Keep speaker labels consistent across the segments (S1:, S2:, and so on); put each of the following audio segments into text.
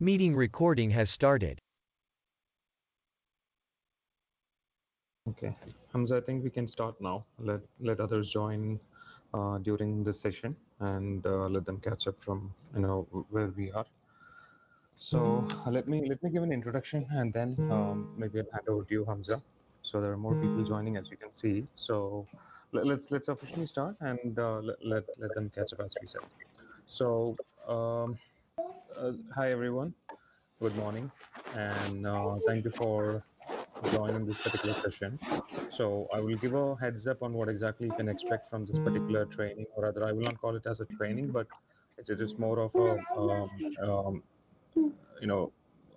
S1: Meeting recording has started.
S2: Okay, Hamza, I think we can start now. Let others join during this session and let them catch up from where we are. So let me give an introduction and then maybe I'll hand over to you, Hamza. So there are more people joining, as you can see. So let's officially start and let them catch up as we said. So um, hi everyone, good morning, and thank you for joining this particular session. So I will give a heads up on what exactly you can expect from this particular training, or rather, I will not call it as a training, but it is more of a you know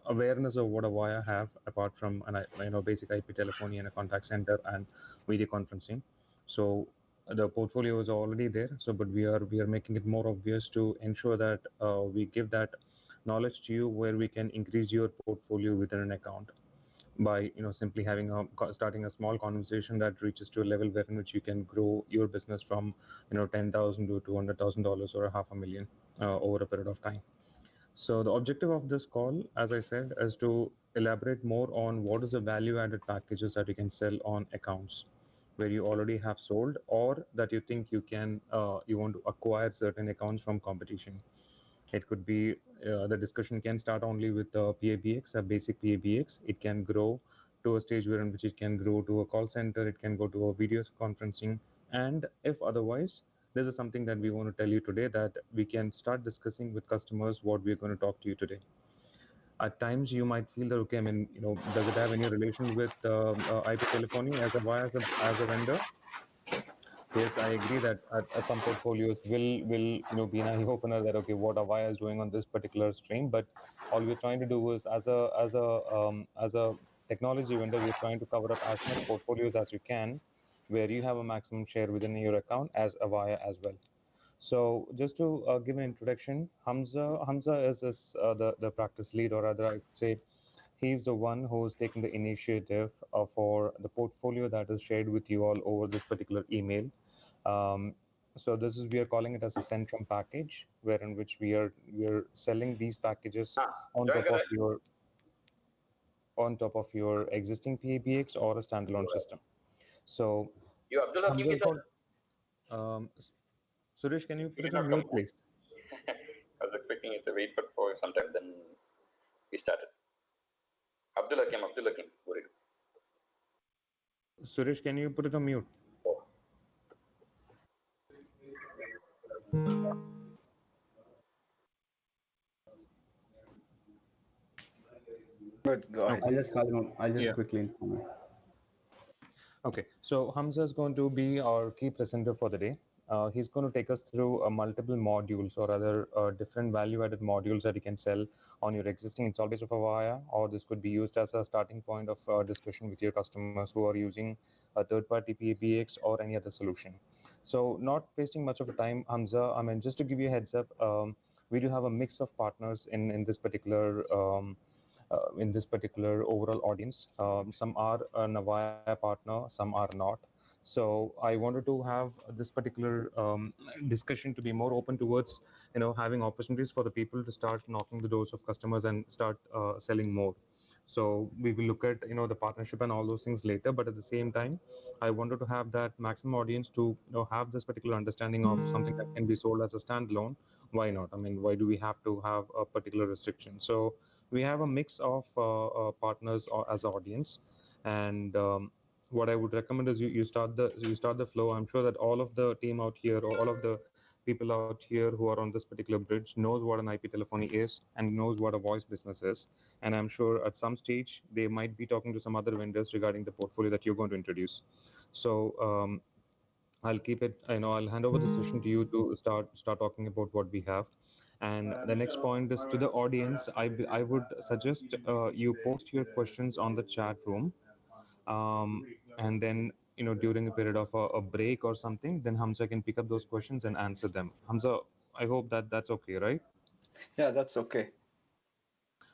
S2: awareness of what Avaya have apart from an basic IP telephony and a contact center and video conferencing. So the portfolio is already there. So but we are making it more obvious to ensure that we give that knowledge to you where we can increase your portfolio within an account by simply having starting a small conversation that reaches to a level where in which you can grow your business from 10,000 to $200,000 or a half a million over a period of time. So the objective of this call, as I said, is to elaborate more on what is the value added packages that you can sell on accounts where you already have sold or that you think you want to acquire certain accounts from competition. It could be the discussion can start only with PABX, a basic PABX. It can grow to a stage where in which it can grow to a call center, it can go to a video conferencing, and if otherwise, this is something that we want to tell you today that we can start discussing with customers what we're going to talk to you today. At times, you might feel that okay, I mean, does it have any relation with IP telephony as a vendor? Yes, I agree that some portfolios will be an eye opener that okay, what Avaya is doing on this particular stream, but all we're trying to do is as a technology vendor, we're trying to cover up as much portfolios as you can, where you have a maximum share within your account as Avaya as well. So just to give an introduction, Hamza is the practice lead, or rather, I'd say he's the one who's taking the initiative for the portfolio that is shared with you all over this particular email. Um, so this is we are calling it as a Centrum package, where in which we are selling these packages on
S3: Join
S2: top of
S3: करें
S2: your existing PABX or a standalone system. So
S3: you Abdul Hakim
S2: Hamza
S3: के
S2: is
S3: साथ
S2: going. Um, Suresh, can you
S3: he
S2: put it on
S3: cannot come
S2: mute, please?
S3: I was expecting it to wait for some time then we started Abdul Hakim worried
S2: Suresh, can you put it on mute?
S3: oh
S4: Good, go ahead.
S2: Okay.
S5: I'll just call him up. I'll just
S2: Yeah.
S5: quickly inform him.
S2: Okay, so Hamza is going to be our key presenter for the day. He's going to take us through multiple modules or other different value-added modules that you can sell on your existing install base of Avaya, or this could be used as a starting point of discussion with your customers who are using a third-party PBX or any other solution. So not wasting much of a time, Hamza, I mean, just to give you a heads up, we do have a mix of partners in this particular overall audience. Some are an Avaya partner, some are not. So I wanted to have this particular discussion to be more open towards, having opportunities for the people to start knocking the doors of customers and start selling more. So we will look at the partnership and all those things later. But at the same time, I wanted to have that maximum audience to have this particular understanding of something that can be sold as a standalone. Why not? I mean, why do we have to have a particular restriction? So we have a mix of partners as an audience, and what I would recommend is you start the flow. I'm sure that all of the team out here, or all of the people out here who are on this particular bridge, knows what an IP telephony is and knows what a voice business is. And I'm sure at some stage they might be talking to some other vendors regarding the portfolio that you're going to introduce. So I'll keep it. I'll hand over the session to you to start talking about what we have. And the next point is to the audience. I would suggest you post your questions on the chat room, and then during a period of a break or something, then Hamza can pick up those questions and answer them. Hamza, I hope that that's okay, right?
S4: Yeah, that's okay.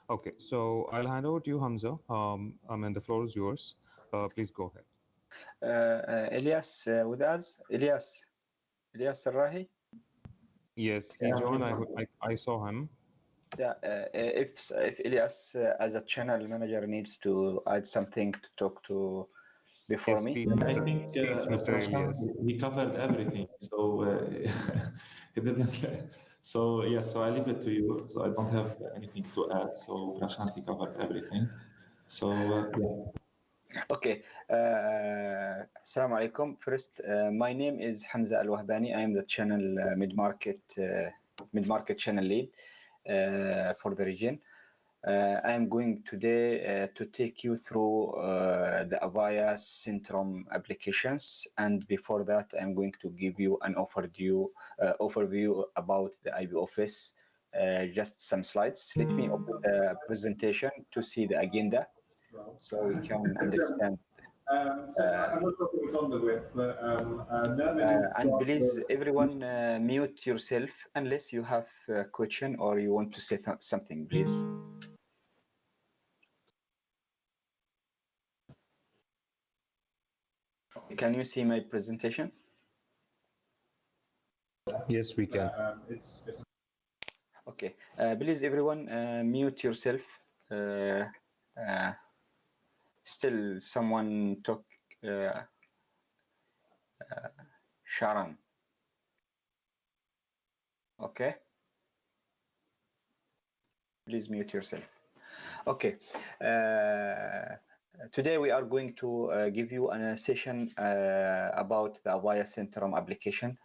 S2: Okay, so I'll hand over to you, Hamza. I mean, the floor is yours. Please go ahead.
S4: Elias with us. Elias Sarrahi.
S2: Yes, he
S4: Yeah.
S2: joined. I saw him.
S4: Yeah, if Elias as a channel manager needs to add something to talk to before
S2: Yes,
S4: me.
S2: please,
S5: I think
S2: please, Mr.
S5: Prashant,
S2: Elias.
S5: he covered everything. So he didn't. So yes, so I leave it to you. So I don't have anything to add. So Prashant, he covered everything. So
S4: Okay. Assalamu alaikum. First, my name is Hamza Al Wahbani. I am the channel mid-market channel lead for the region. I am going today to take you through the Avaya Centrum applications, and before that, I'm going to give you an overview about the IB Office. Just some slides. Let me open the presentation to see the agenda, so we can understand.
S6: I'm not sure if it's on the web, but Nermin
S4: And please, everyone, mute yourself unless you have a question or you want to say something, please. Can you see my presentation?
S2: Yes, we can.
S6: it's
S4: Okay. Please, everyone, mute yourself. Still, someone talk. Sharon. Okay. Please mute yourself. Okay. Today we are going to give you a session about the Avaya Centrum application.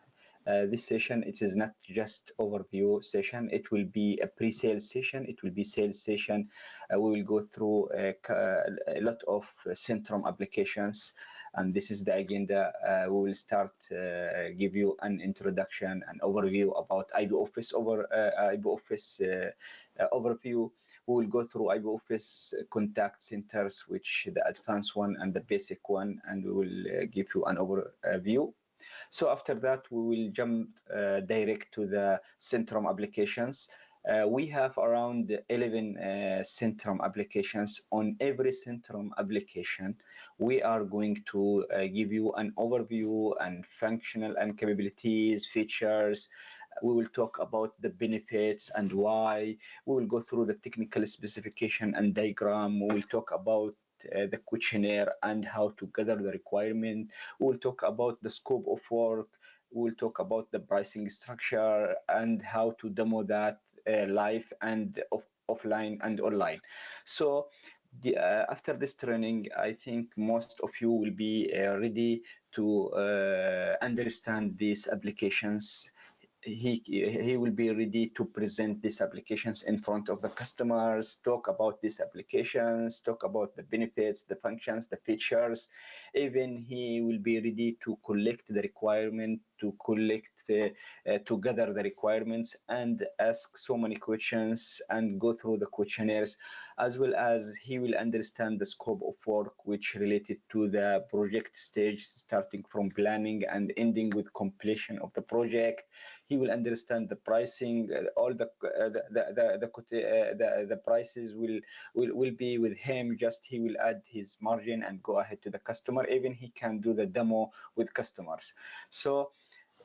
S4: This session, it is not just overview session. It will be a pre-sales session. It will be sales session. We will go through a lot of Centrum applications, and this is the agenda. We will start give you an introduction, an overview about IB Office overview. We will go through IB Office contact centers, which the advanced one and the basic one, and we will give you an overview. So after that, we will jump direct to the Centrum applications. We have around 11 Centrum applications. On every Centrum application, we are going to give you an overview and functional and capabilities, features. We will talk about the benefits and why. We will go through the technical specification and diagram. We will talk about the questionnaire and how to gather the requirement. We will talk about the scope of work. We will talk about the pricing structure and how to demo that live and offline and online. So after this training, I think most of you will be ready to understand these applications. He will be ready to present these applications in front of the customers, talk about these applications, talk about the benefits, the functions, the features. Even he will be ready to collect the requirement, to gather the requirements and ask so many questions and go through the questionnaires, as well as he will understand the scope of work which related to the project stage, starting from planning and ending with completion of the project. He will understand the pricing. All the prices will be with him. Just he will add his margin and go ahead to the customer. Even he can do the demo with customers. So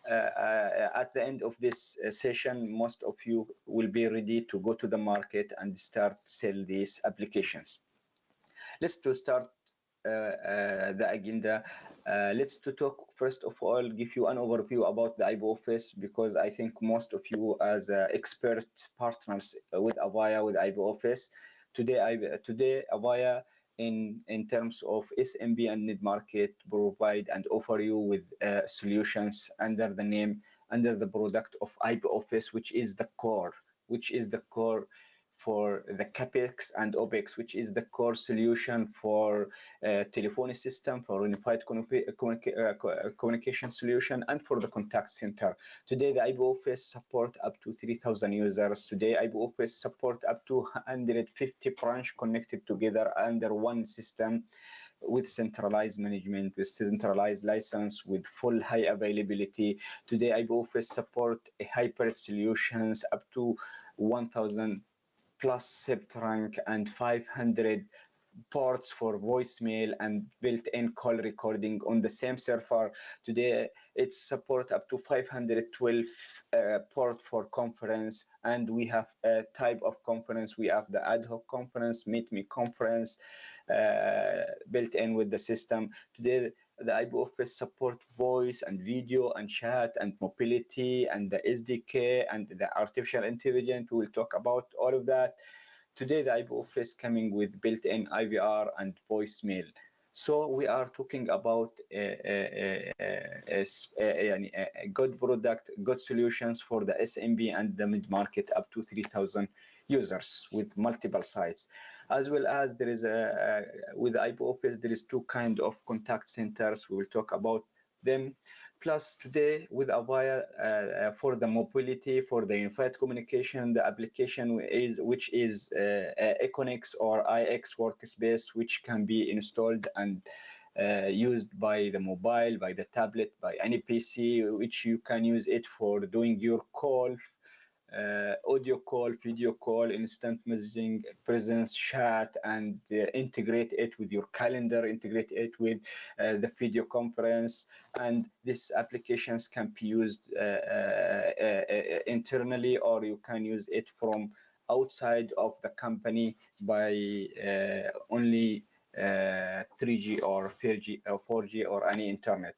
S4: at the end of this session, most of you will be ready to go to the market and start sell these applications. Let's to start the agenda. Let's to talk first of all, give you an overview about the IB Office, because I think most of you as expert partners with Avaya, with IB Office. Today Avaya in terms of SMB and mid-market provide and offer you with solutions under the product of IB Office, which is the core for the CAPEX and OPEX, which is the core solution for telephony system, for unified communication solution, and for the contact center. Today, the IB Office support up to 3,000 users. Today, IB Office support up to 150 branch connected together under one system, with centralized management, with centralized license, with full high availability. Today, IB Office support a hybrid solutions up to 1,000 plus SIP rank and 500 ports for voicemail and built-in call recording on the same server. Today, it supports up to 512 port for conference, and we have a type of conference. We have the ad hoc conference, meet me conference, built in with the system. Today, the IB Office support voice and video and chat and mobility and the SDK and the artificial intelligence. We'll talk about all of that. Today, the IB Office coming with built-in IVR and voicemail. So we are talking about a good product, good solutions for the SMB and the mid-market up to 3,000 users with multiple sites. As well as there is with IB Office, there is two kind of contact centers. We will talk about them. Plus today with Avaya for the mobility, for the unified communication, the application which is Econix or IX workspace, which can be installed and used by the mobile, by the tablet, by any PC, which you can use it for doing your call, audio call, video call, instant messaging, presence chat, and integrate it with your calendar, integrate it with the video conference. And these applications can be used internally, or you can use it from outside of the company by only 3G or 4G or any internet.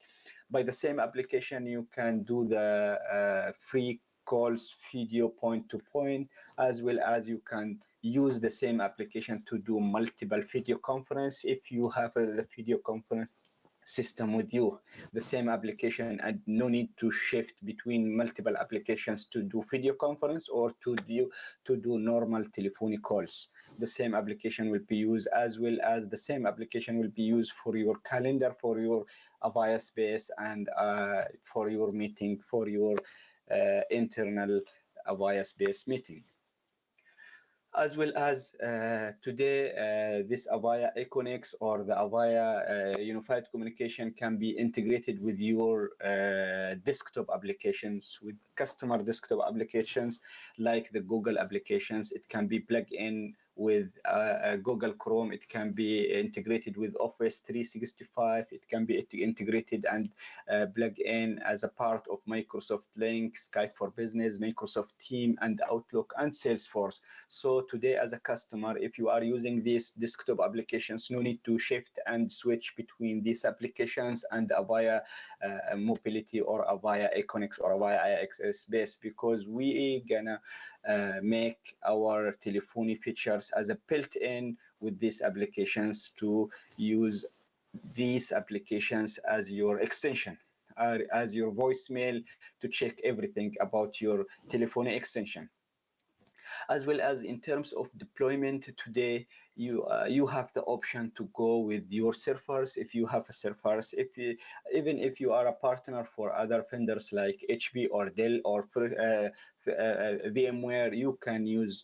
S4: By the same application, you can do the free calls, video point-to-point, as well as you can use the same application to do multiple video conference. If you have a video conference system with you, the same application, and no need to shift between multiple applications to do video conference or to do normal telephonic calls. The same application will be used, as well as the same application will be used for your calendar, for your Avaya space, and for your meeting, for your internal Avaya space meeting. As well as today, this Avaya Econix or the Avaya Unified Communication can be integrated with your desktop applications, with customer desktop applications like the Google applications. It can be plugged in with Google Chrome. It can be integrated with Office 365. It can be integrated and plugged in as a part of Microsoft Link, Skype for Business, Microsoft Teams, and Outlook, and Salesforce. So today, as a customer, if you are using these desktop applications, no need to shift and switch between these applications and Avaya Mobility or Avaya Econix or Avaya IX space, because we gonna make our telephony features as a built-in with these applications to use these applications as your extension, as your voicemail, to check everything about your telephony extension. As well as in terms of deployment, today you have the option to go with your servers. If you have a servers, even if you are a partner for other vendors like HP or Dell or VMware, you can use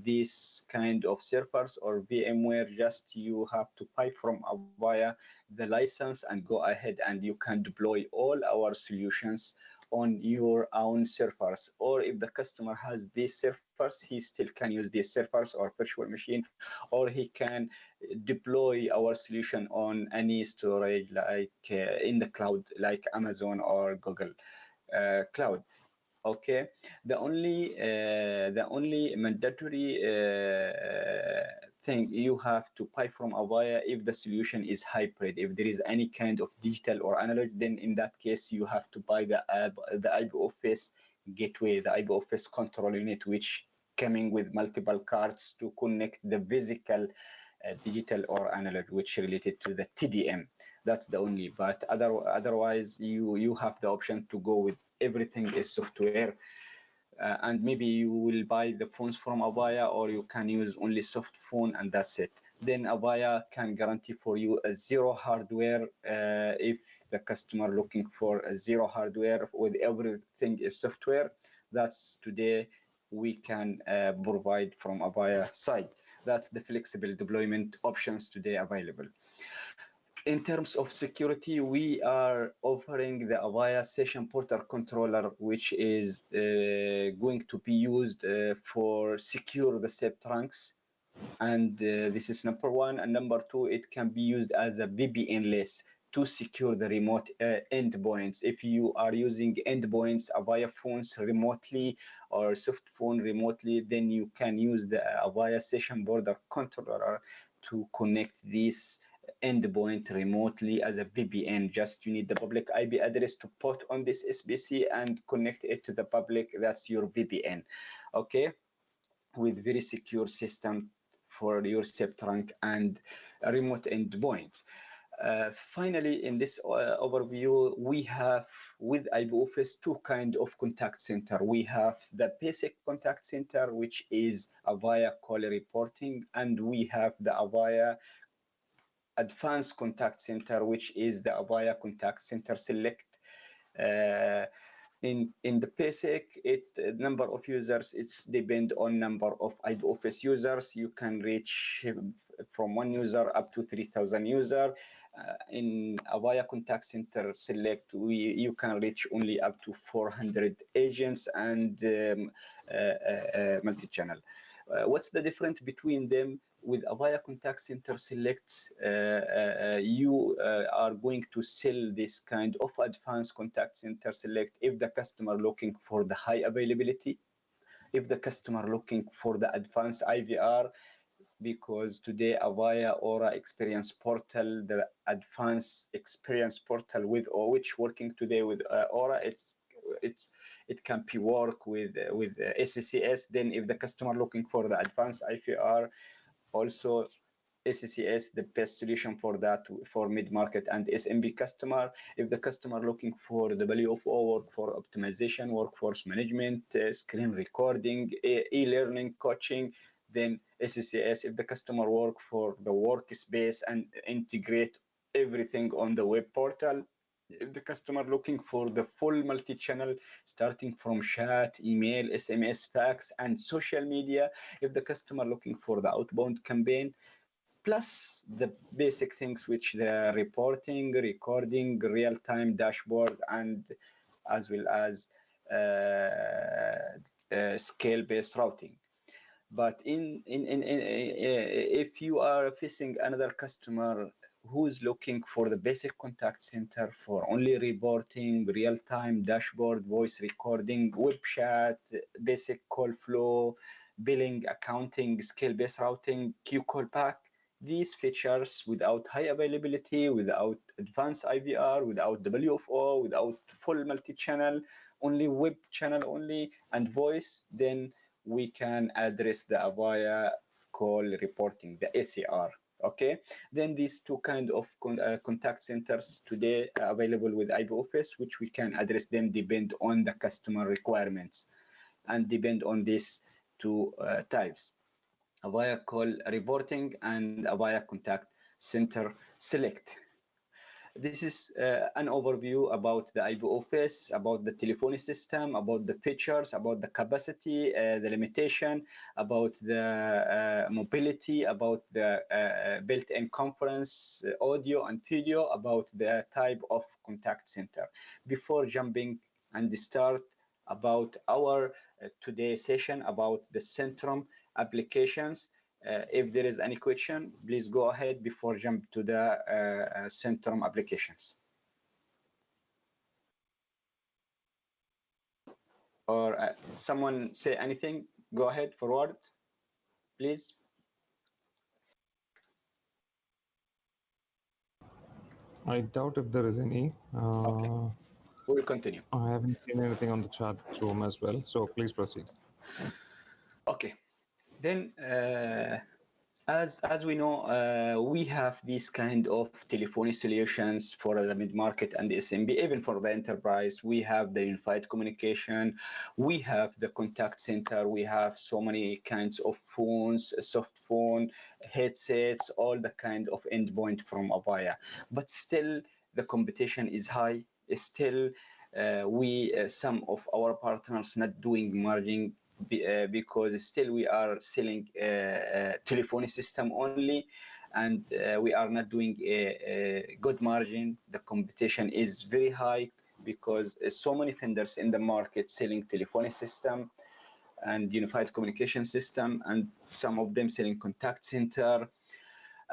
S4: these kind of servers or VMware. Just you have to buy from Avaya the license and go ahead, and you can deploy all our solutions on your own servers. Or if the customer has these servers, he still can use these servers or virtual machine, or he can deploy our solution on any storage like in the cloud, like Amazon or Google Cloud. Okay, the only mandatory thing you have to buy from Avaya, if the solution is hybrid, if there is any kind of digital or analog, then in that case you have to buy the IB Office gateway, the IB Office control unit, which coming with multiple cards to connect the physical digital or analog, which related to the TDM. That's the only, but otherwise you have the option to go with everything is software. And maybe you will buy the phones from Avaya, or you can use only soft phone, and that's it. Then Avaya can guarantee for you a zero hardware. If the customer looking for a zero hardware with everything is software, that's today we can provide from Avaya side. That's the flexible deployment options today available. In terms of security, we are offering the Avaya Session Portal Controller, which is going to be used for secure the SEP trunks And this is number one. And number two, it can be used as a VPN-less to secure the remote endpoints. If you are using endpoints, Avaya phones remotely or soft phone remotely, then you can use the Avaya session border controller to connect this endpoint remotely as a VPN. Just you need the public IP address to put on this SBC and connect it to the public. That's your VPN, okay, with very secure system for your SepTrunk and remote endpoints. Finally, in this overview, we have with IPOffice two kind of contact center. We have the basic contact center, which is Avaya call reporting, and we have the Avaya advanced contact center, which is the Avaya contact center select. In the basic, number of users, it's depend on number of IPOffice users. You can reach from one user up to 3,000 users. In Avaya Contact Center Select, you can reach only up to 400 agents and multi-channel. What's the difference between them? With Avaya Contact Center Select, you are going to sell this kind of advanced Contact Center Select if the customer looking for the high availability, if the customer looking for the advanced IVR, because today Avaya Aura Experience Portal, the advanced experience portal with which working today with Aura, it can be work with CCaaS. Then if the customer looking for the advanced IVR, also CCaaS, the best solution for that for mid-market and SMB customer. If the customer looking for WFO, work for optimization, workforce management, screen recording, e-learning, coaching, then CCaaS. If the customer work for the workspace and integrate everything on the web portal. If the customer looking for the full multi-channel, starting from chat, email, SMS, fax, and social media. If the customer looking for the outbound campaign, plus the basic things which the reporting, recording, real-time dashboard, and as well as scale-based routing. But if you are facing another customer who's looking for the basic contact center for only reporting, real-time dashboard, voice recording, web chat, basic call flow, billing, accounting, scale-based routing, queue callback, these features without high availability, without advanced IVR, without WFO, without full multi-channel, only web channel only, and voice, then we can address the Avaya call reporting, the ACR. Okay, then these two kind of contact centers today are available with IPOffice, which we can address them depend on the customer requirements and depend on these two types. Avaya call reporting and Avaya contact center select. This is an overview about the IPOffice, about the telephony system, about the features, about the capacity, the limitation, about the mobility, about the built-in conference audio and video, about the type of contact center. Before jumping and start about our today's session about the Centrum applications, if there is any question, please go ahead before jump to the Centrum applications. Or someone say anything, go ahead, forward, please.
S2: I doubt if there is any.
S4: Okay, we will continue.
S2: I haven't seen anything on the chat room as well, so please proceed.
S4: Okay, then as we know, we have these kind of telephony solutions for the mid-market and the SMB, even for the enterprise. We have the unified communication, we have the contact center, we have so many kinds of phones, soft phone, headsets, all the kind of endpoint from Avaya. But still, the competition is high. Still, some of our partners not doing margin because still we are selling telephony system only, and we are not doing a good margin. The competition is very high because so many vendors in the market selling telephony system. and unified communication system, and some of them selling contact center.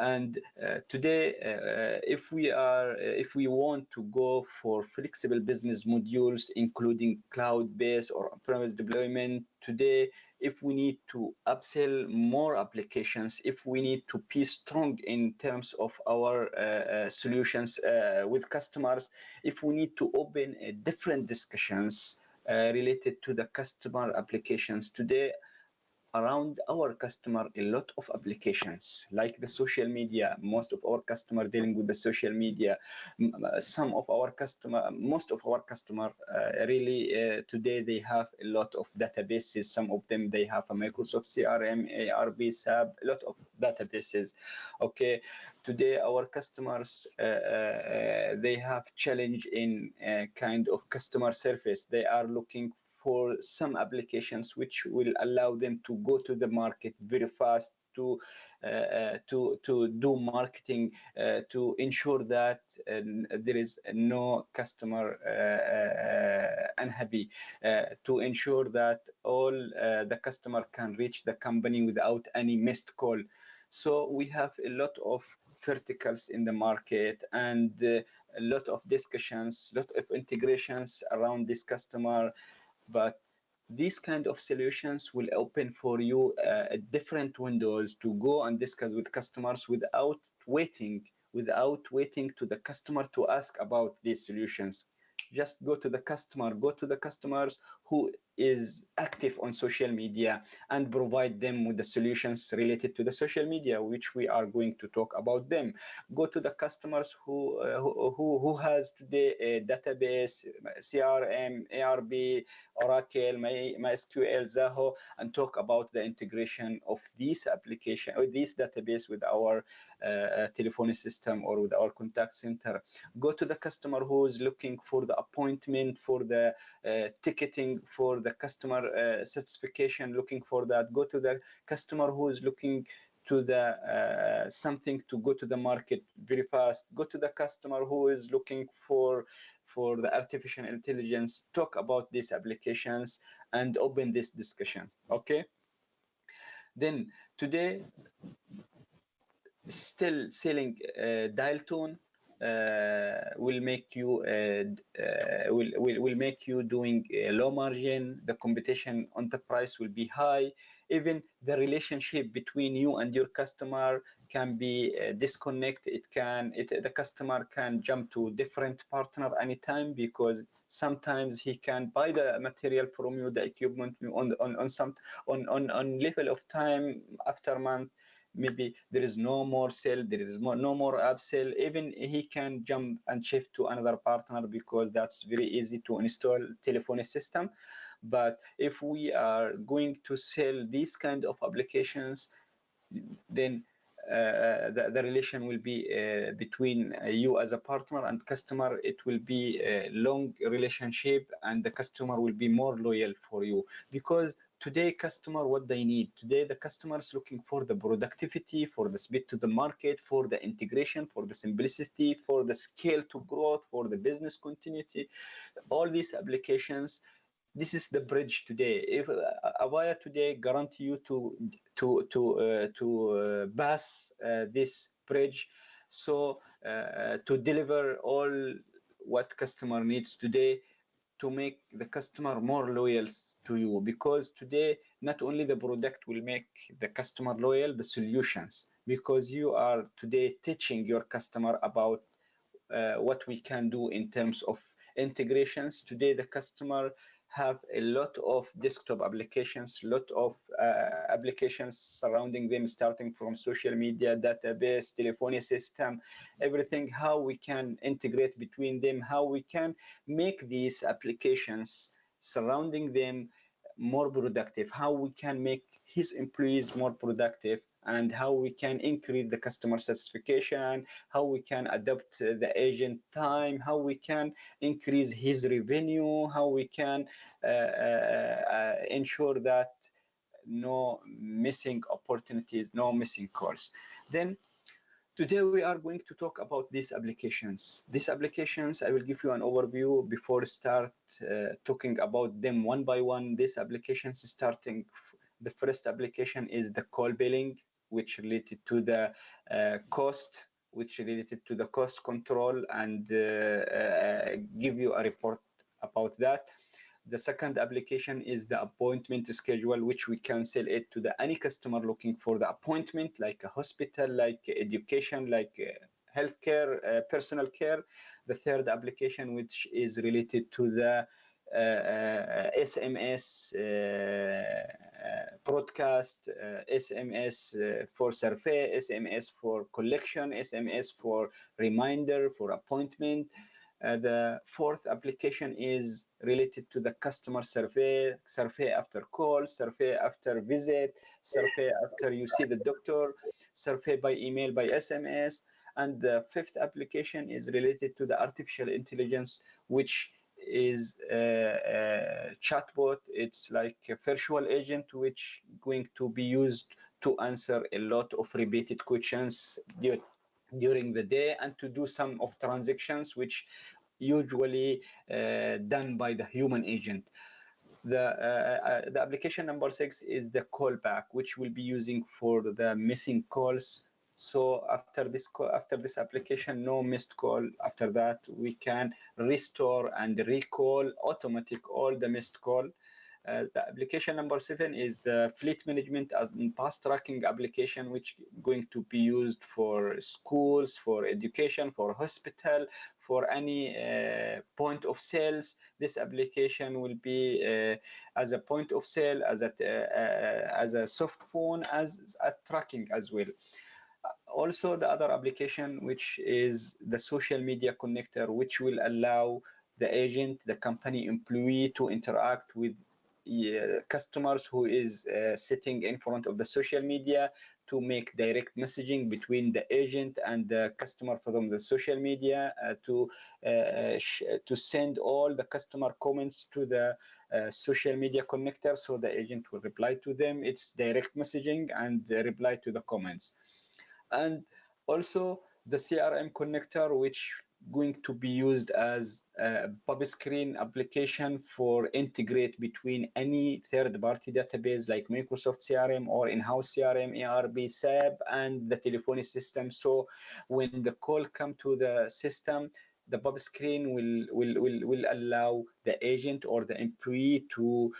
S4: And today, if we want to go for flexible business modules, including cloud-based or on-premise deployment, today, if we need to upsell more applications, if we need to be strong in terms of our solutions with customers, if we need to open different discussions related to the customer applications today, around our customer, a lot of applications like the social media. Most of our customer dealing with the social media. Some of our customer, most of our customer really today they have a lot of databases. Some of them they have a Microsoft CRM, ARB, SAP, a lot of databases. Okay, today our customers they have challenge in kind of customer service. They are looking for some applications which will allow them to go to the market very fast, to do marketing, to ensure that there is no customer unhappy, to ensure that all the customer can reach the company without any missed call. So we have a lot of verticals in the market, and a lot of discussions, a lot of integrations around this customer. But these kind of solutions will open for you different windows to go and discuss with customers without waiting to the customer to ask about these solutions. Just go to the customer, go to the customers who is active on social media, and provide them with the solutions related to the social media, which we are going to talk about them. Go to the customers who has today a database, CRM, ARB, Oracle, MySQL, Zaho, and talk about the integration of this application or this database with our telephony system or with our contact center. Go to the customer who is looking for the appointment, for the ticketing, for the customer certification, looking for that. Go to the customer who is looking to the something to go to the market very fast. Go to the customer who is looking for the artificial intelligence. Talk about these applications and open this discussion. Okay. Then today, still selling dial tone will make you will make you doing a low margin. The competition on the price will be high. Even the relationship between you and your customer can be disconnected. The customer can jump to different partner anytime, because sometimes he can buy the material from you, the equipment on level of time after month. Maybe there is no more sale, there is no more upsell. Even he can jump and shift to another partner, because that's very easy to install telephony system. But if we are going to sell these kind of applications, then the relation will be between you as a partner and customer. It will be a long relationship, and the customer will be more loyal for you, because today customer, what they need today, the customers looking for the productivity, for the speed to the market, for the integration, for the simplicity, for the scale to growth, for the business continuity. All these applications, this is the bridge today. If Avaya today guarantee you to pass this bridge, so to deliver all what customer needs today, to make the customer more loyal to you. Because today, not only the product will make the customer loyal, the solutions, because you are today teaching your customer about what we can do in terms of integrations. Today, the customer have a lot of desktop applications, lot of applications surrounding them, starting from social media, database, telephony system, everything. How we can integrate between them, how we can make these applications surrounding them more productive, how we can make his employees more productive, and how we can increase the customer satisfaction, how we can adapt the agent time, how we can increase his revenue, how we can ensure that no missing opportunities, no missing calls. Then Today we are going to talk about these applications. These applications, I will give you an overview before start talking about them one by one. These applications starting, the first application is the call billing, which related to the cost, which related to the cost control, and give you a report about that. The second application is the appointment schedule, which we can sell it to any customer looking for the appointment, like a hospital, like education, like healthcare, personal care. The third application, which is related to the SMS broadcast, SMS for survey, SMS for collection, SMS for reminder, for appointment. The fourth application is related to the customer survey, survey after call, survey after visit, survey after you see the doctor, survey by email, by SMS. And the fifth application is related to the artificial intelligence, which is a chatbot. It's like a virtual agent, which going to be used to answer a lot of repeated questions during the day and to do some of transactions which usually done by the human agent. The application number 6 is the callback, which we'll be using for the missing calls. So after this application, no missed call. After that, we can restore and recall automatic all the missed call. The application number 7 is the fleet management and pass tracking application, which is going to be used for schools, for education, for hospital, for any point of sales. This application will be as a point of sale, as a soft phone, as a tracking as well. Also, the other application, which is the social media connector, which will allow the agent, the company employee to interact with customers who is sitting in front of the social media to make direct messaging between the agent and the customer from the social media to send all the customer comments to the social media connector, so the agent will reply to them. It's direct messaging and reply to the comments. And also the CRM connector, which going to be used as a pub screen application for integrate between any third-party database like Microsoft CRM or in-house CRM, ERP, SAP, and the telephony system. So when the call come to the system, the pub screen will allow the agent or the employee to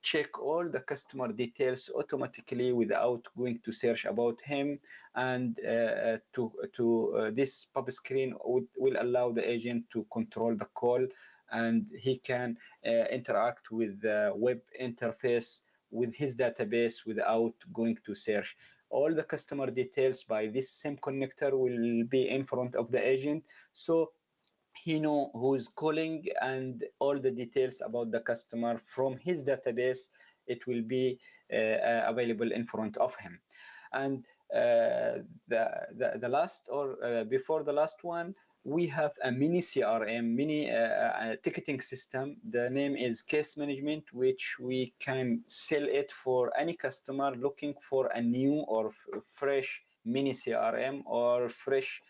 S4: check all the customer details automatically without going to search about him. And this pub screen will allow the agent to control the call, and he can interact with the web interface with his database without going to search. All the customer details by this same connector will be in front of the agent, so he know who's calling, and all the details about the customer from his database, it will be available in front of him. And the last, or before the last one, we have a mini CRM, mini ticketing system. The name is Case Management, which we can sell it for any customer looking for a new or fresh mini CRM or fresh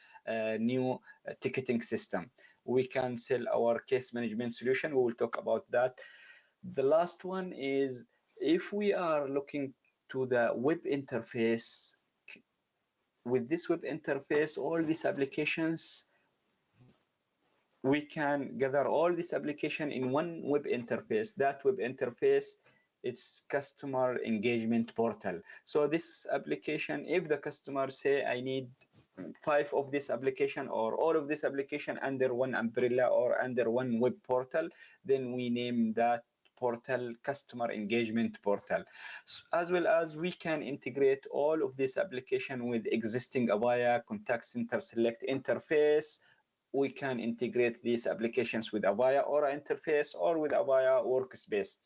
S4: new ticketing system. We can sell our case management solution. We will talk about that. The last one is, if we are looking to the web interface, with this web interface, all these applications, we can gather all this application in one web interface. That web interface, it's customer engagement portal. So this application, if the customer say, I need 5 of this application or all of this application under one umbrella or under one web portal, then we name that portal customer engagement portal. As well as we can integrate all of this application with existing Avaya contact center select interface. We can integrate these applications with Avaya Aura interface or with Avaya workspace.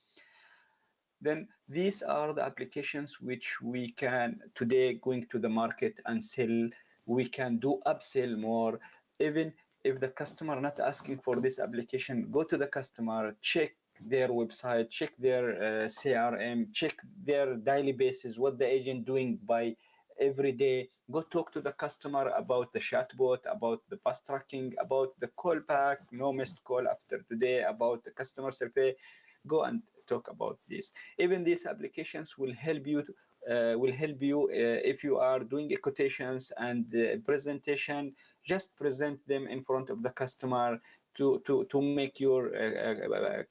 S4: Then these are the applications which we can today going to the market and sell. We can do upsell more. Even if the customer not asking for this application, go to the customer, check their website, check their CRM, check their daily basis, what the agent doing by every day. Go talk to the customer about the chatbot, about the fast tracking, about the callback, no missed call after today, about the customer survey. Go and talk about this. Even these applications will help you if you are doing a quotations and presentation. Just present them in front of the customer to make your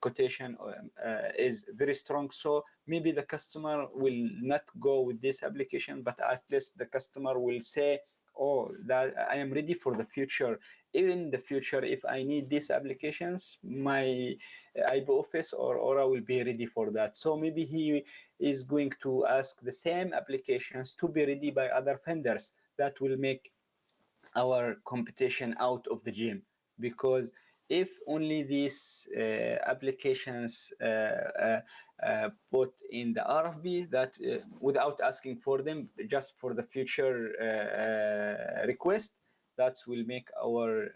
S4: quotation is very strong. So maybe the customer will not go with this application, but at least the customer will say, oh, that I am ready for the future. Even in the future, if I need these applications, my IBO office or Aura will be ready for that. So maybe he is going to ask the same applications to be ready by other vendors. That will make our competition out of the gym, because if only these applications put in the RFP that without asking for them, just for the future request, that will make our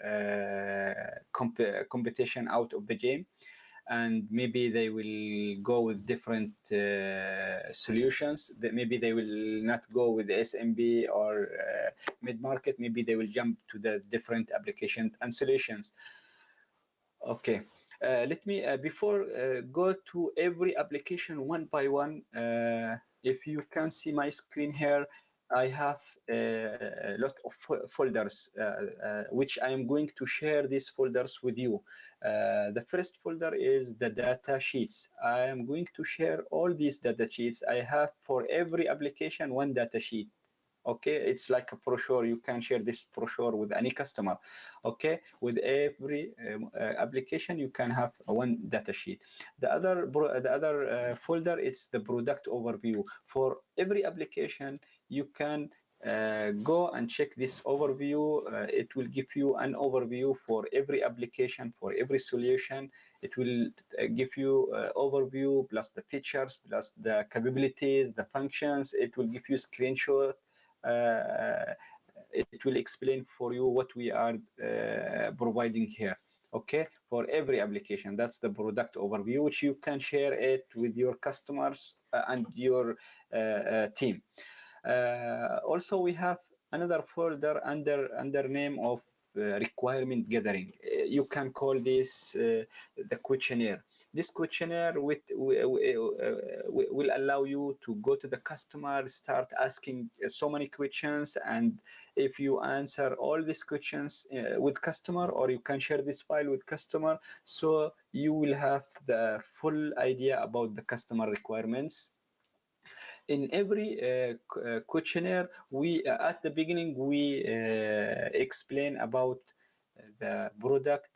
S4: competition out of the game. And maybe they will go with different solutions. That maybe they will not go with the SMB or mid-market. Maybe they will jump to the different applications and solutions. Okay, let me before go to every application one by one. If you can see my screen here, I have a lot of folders, which I am going to share these folders with you. The first folder is the data sheets. I am going to share all these data sheets. I have for every application one data sheet. Okay, it's like a brochure. You can share this brochure with any customer. Okay, with every application you can have one data sheet. The other folder, it's the product overview. For every application you can go and check this overview. It will give you an overview for every application, for every solution. It will give you overview plus the features, plus the capabilities, the functions. It will give you screenshot. It will explain for you what we are providing here. Okay, for every application. That's the product overview, which you can share it with your customers and your team. Also, we have another folder under name of requirement gathering. You can call this the questionnaire. This questionnaire will allow you to go to the customer, start asking so many questions, and if you answer all these questions with customer, or you can share this file with customer, so you will have the full idea about the customer requirements. In every questionnaire, we at the beginning we explain about the product.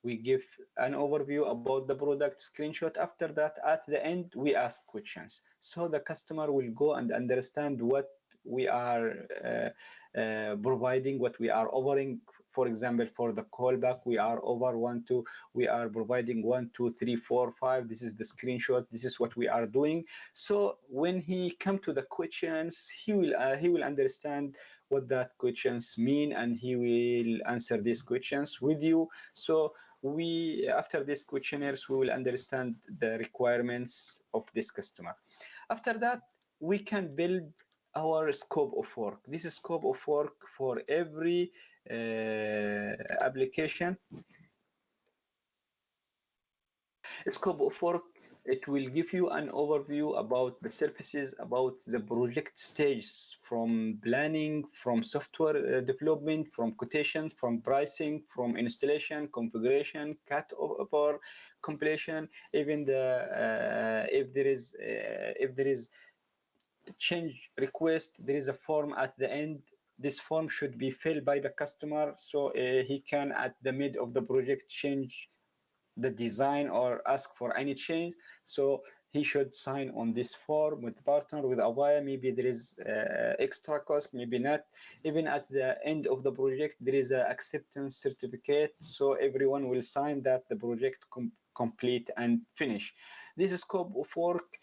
S4: We give an overview about the product screenshot. After that, at the end, we ask questions. So the customer will go and understand what we are providing, what we are offering. For example, for the callback, we are over 1, 2, we are providing 1, 2, 3, 4, 5. This is the screenshot. This is what we are doing. So when he come to the questions, he will understand what that questions mean, and he will answer these questions with you. So we, after these questionnaires, we will understand the requirements of this customer. After that, we can build our scope of work. This is scope of work for every application. Scope of work, it will give you an overview about the services, about the project stage, from planning, from software development, from quotation, from pricing, from installation, configuration, cut over, completion, even the if there is change request, there is a form at the end. This form should be filled by the customer, so he can at the mid of the project change the design or ask for any change. So he should sign on this form with partner, with Avaya. Maybe there is extra cost, maybe not. Even at the end of the project, there is an acceptance certificate, so everyone will sign that the project complete and finish. This scope of work,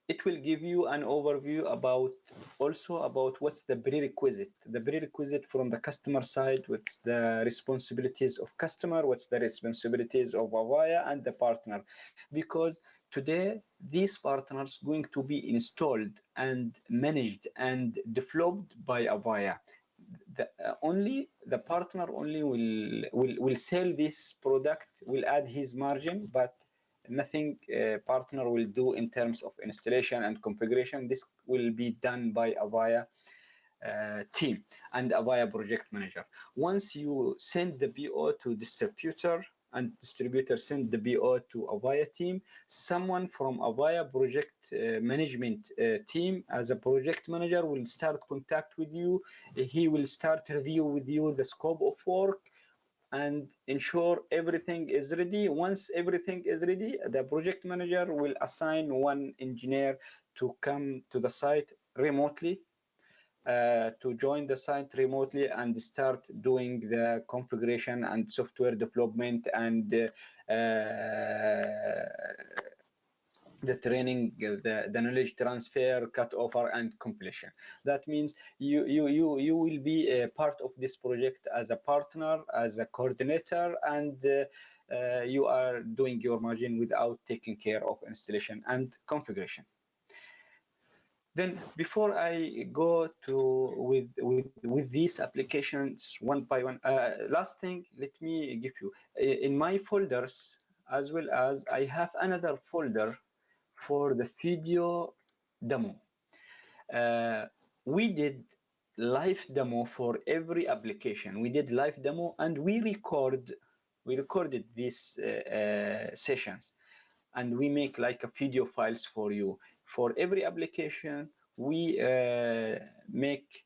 S4: it will give you an overview about also about what's the prerequisite from the customer side, what's the responsibilities of customer, what's the responsibilities of Avaya and the partner. Because today these partners going to be installed and managed and developed by Avaya. Only the partner only will sell this product, will add his margin, but nothing partner will do in terms of installation and configuration. This will be done by Avaya team and Avaya project manager. Once you send the BO to distributor and distributor send the BO to Avaya team, someone from Avaya project management team as a project manager will start contact with you. He will start review with you the scope of work and ensure everything is ready. Once everything is ready, the project manager will assign one engineer to come to the site remotely, to join the site remotely and start doing the configuration and software development and the training, the knowledge transfer, cut over, and completion. That means you will be a part of this project as a partner, as a coordinator, and you are doing your margin without taking care of installation and configuration. Then before I go to with these applications one by one, last thing, let me give you in my folders, as well as I have another folder for the video demo. We did live demo for every application. We did live demo and we recorded these sessions, and we make like a video files for you. For every application, we make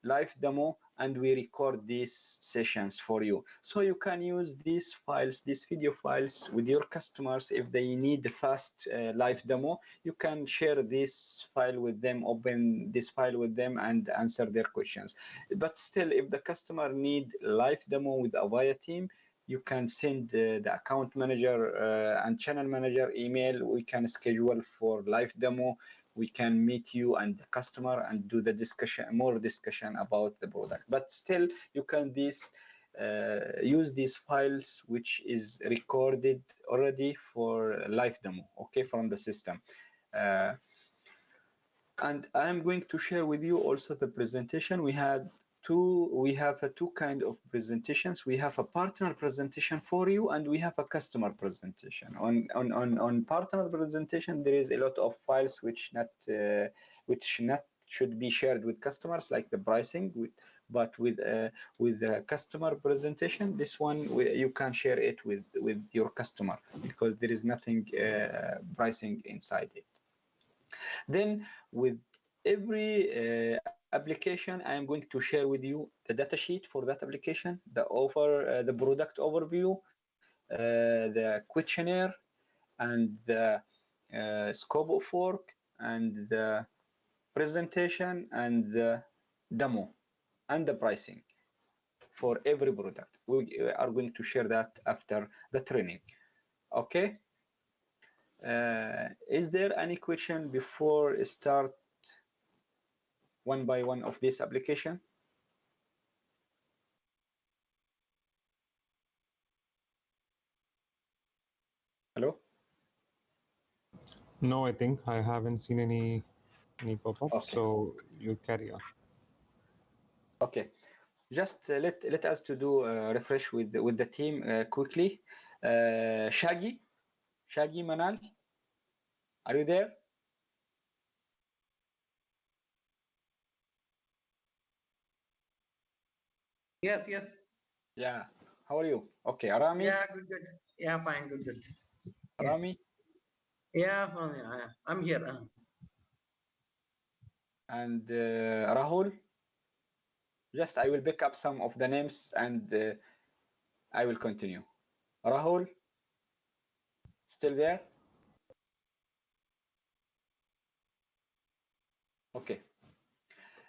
S4: live demo and we record these sessions for you. So you can use these files, these video files with your customers. If they need fast live demo, you can share this file with them, open this file with them and answer their questions. But still, if the customer need live demo with Avaya team, you can send the account manager and channel manager email. We can schedule for live demo. We can meet you and the customer and do the discussion, more discussion about the product. But still, you can use these files which is recorded already for live demo, okay, from the system. And I'm going to share with you also the presentation. We have two kind of presentations. We have a partner presentation for you, and we have a customer presentation. On partner presentation, there is a lot of files which not should be shared with customers, like the pricing. But with the customer presentation, this one you can share it with your customer, because there is nothing pricing inside it. Then with every application, I am going to share with you the data sheet for that application, the product overview, the questionnaire, and the scope of work, and the presentation, and the demo, and the pricing for every product. We are going to share that after the training. Okay. Is there any question before start one by one of this application? Hello?
S2: No, I think I haven't seen any pop-ups. Okay. So you carry on.
S4: Okay. Just let us to do a refresh with the team quickly. Shaggy Manal, are you there?
S7: Yes.
S4: Yeah. How are you? Okay. Arami?
S7: Yeah, good. Yeah, fine, good.
S4: Arami?
S7: Yeah, I'm here.
S4: And Rahul? Just I will pick up some of the names and I will continue. Rahul? Still there? Okay.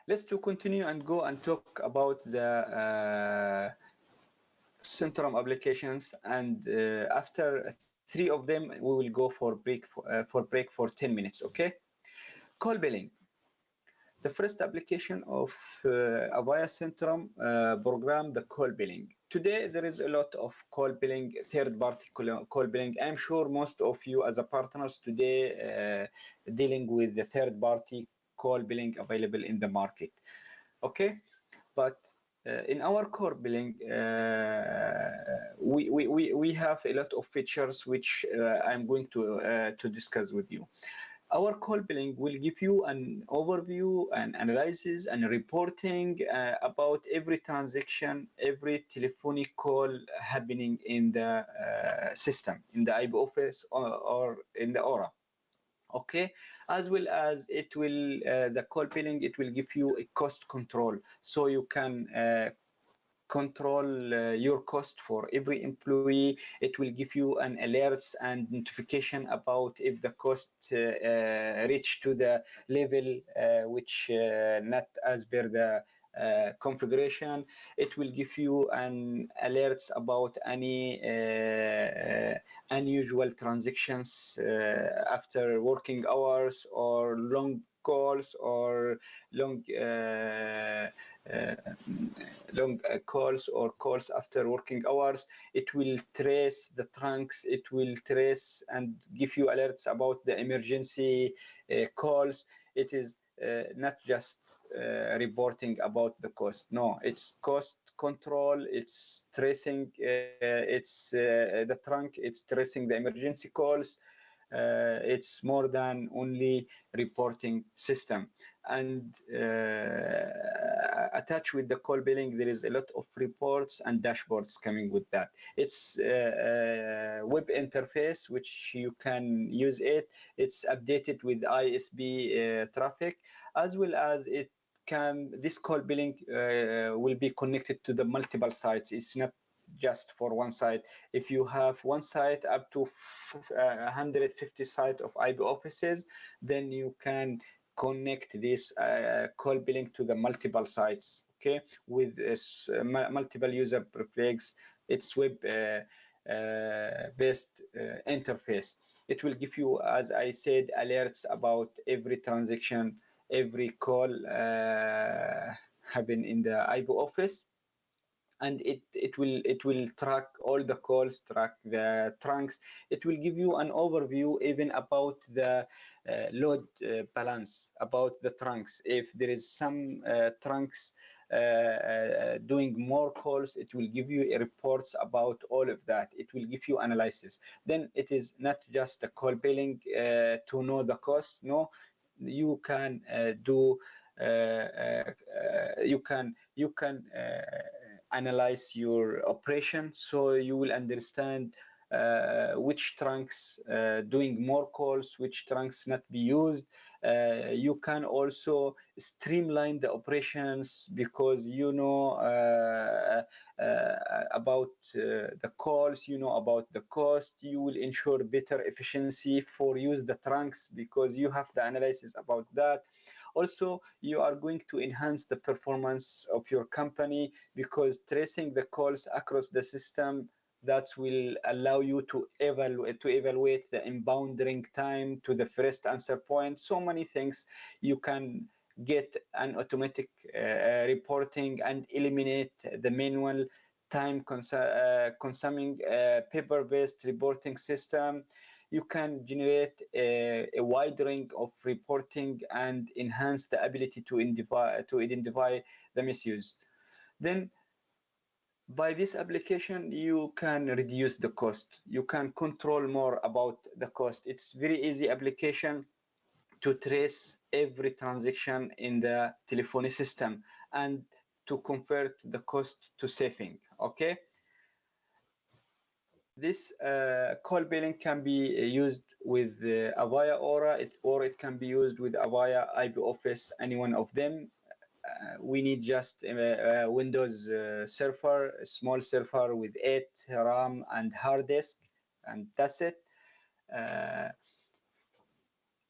S4: Let's continue and go and talk about the Centrum applications, and after 3 of them, we will go for break for 10 minutes. Okay. Call billing. The first application of Avaya Centrum program, the call billing. Today, there is a lot of call billing, third-party call billing. I'm sure most of you as a partners today dealing with the third-party call billing available in the market. Okay, but in our core billing, we have a lot of features which I'm going to discuss with you. Our call billing will give you an overview and analysis and reporting about every transaction, every telephonic call happening in the system, in the IB office or in the Aura. Okay, as well as it will the call billing, it will give you a cost control, so you can control your cost for every employee. It will give you an alerts and notification about if the cost reach to the level which not as per the configuration. It will give you an alerts about any unusual transactions after working hours or long calls or long calls or calls after working hours. It will trace the trunks. It will trace and give you alerts about the emergency calls. It is not just reporting about the cost. No, it's cost control. It's tracing. It's the trunk. It's tracing the emergency calls. It's more than only reporting system. And attached with the call billing, there is a lot of reports and dashboards coming with that. It's a web interface which you can use it. It's updated with ISP traffic, as well as it can, this call billing will be connected to the multiple sites. It's not just for one site. If you have one site up to 150 sites of IB offices, then you can connect this call billing to the multiple sites, okay, with multiple user prefix. It's web based interface. It will give you, as I said, alerts about every transaction, every call happen in the IB office. And it will track all the calls, track the trunks. It will give you an overview even about the load balance, about the trunks. If there is some trunks doing more calls, it will give you reports about all of that. It will give you analysis. Then it is not just the call billing to know the cost. No, you can do you can analyze your operation, so you will understand which trunks doing more calls, which trunks not be used. You can also streamline the operations because you know about the calls, you know about the cost. You will ensure better efficiency for use the trunks because you have the analysis about that. Also, you are going to enhance the performance of your company because tracing the calls across the system, that will allow you to evaluate the inbound ring time to the first answer point. So many things. You can get an automatic reporting and eliminate the manual time consuming paper-based reporting system. You can generate a wide range of reporting and enhance the ability to identify the misuse. Then by this application, you can reduce the cost. You can control more about the cost. It's very easy application to trace every transaction in the telephony system and to convert the cost to saving. Okay. This call billing can be used with Avaya Aura, or it can be used with Avaya IB Office, any one of them. We need just a Windows server, a small server with 8 RAM and hard disk, and that's it.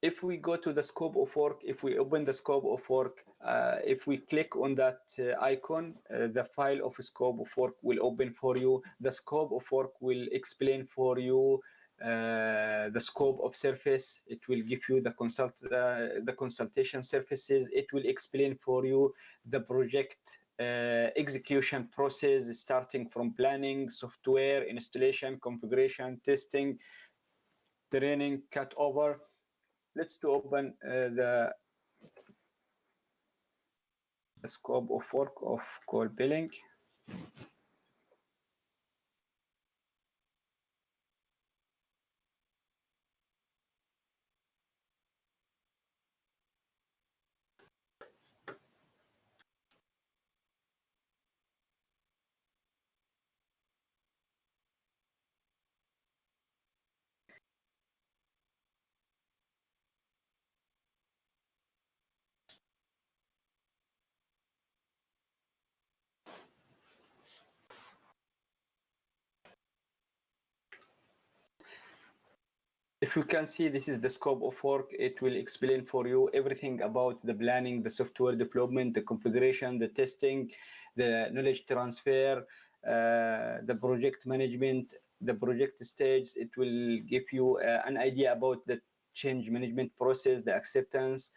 S4: If we go to the scope of work, if we open the scope of work, if we click on that icon, the file of scope of work will open for you. The scope of work will explain for you the scope of service. It will give you the consultation services. It will explain for you the project execution process, starting from planning, software installation, configuration, testing, training, cut over. Let's to open the scope of work of call billing. If you can see, this is the scope of work. It will explain for you everything about the planning, the software development, the configuration, the testing, the knowledge transfer, the project management, the project stage. It will give you an idea about the change management process, the acceptance,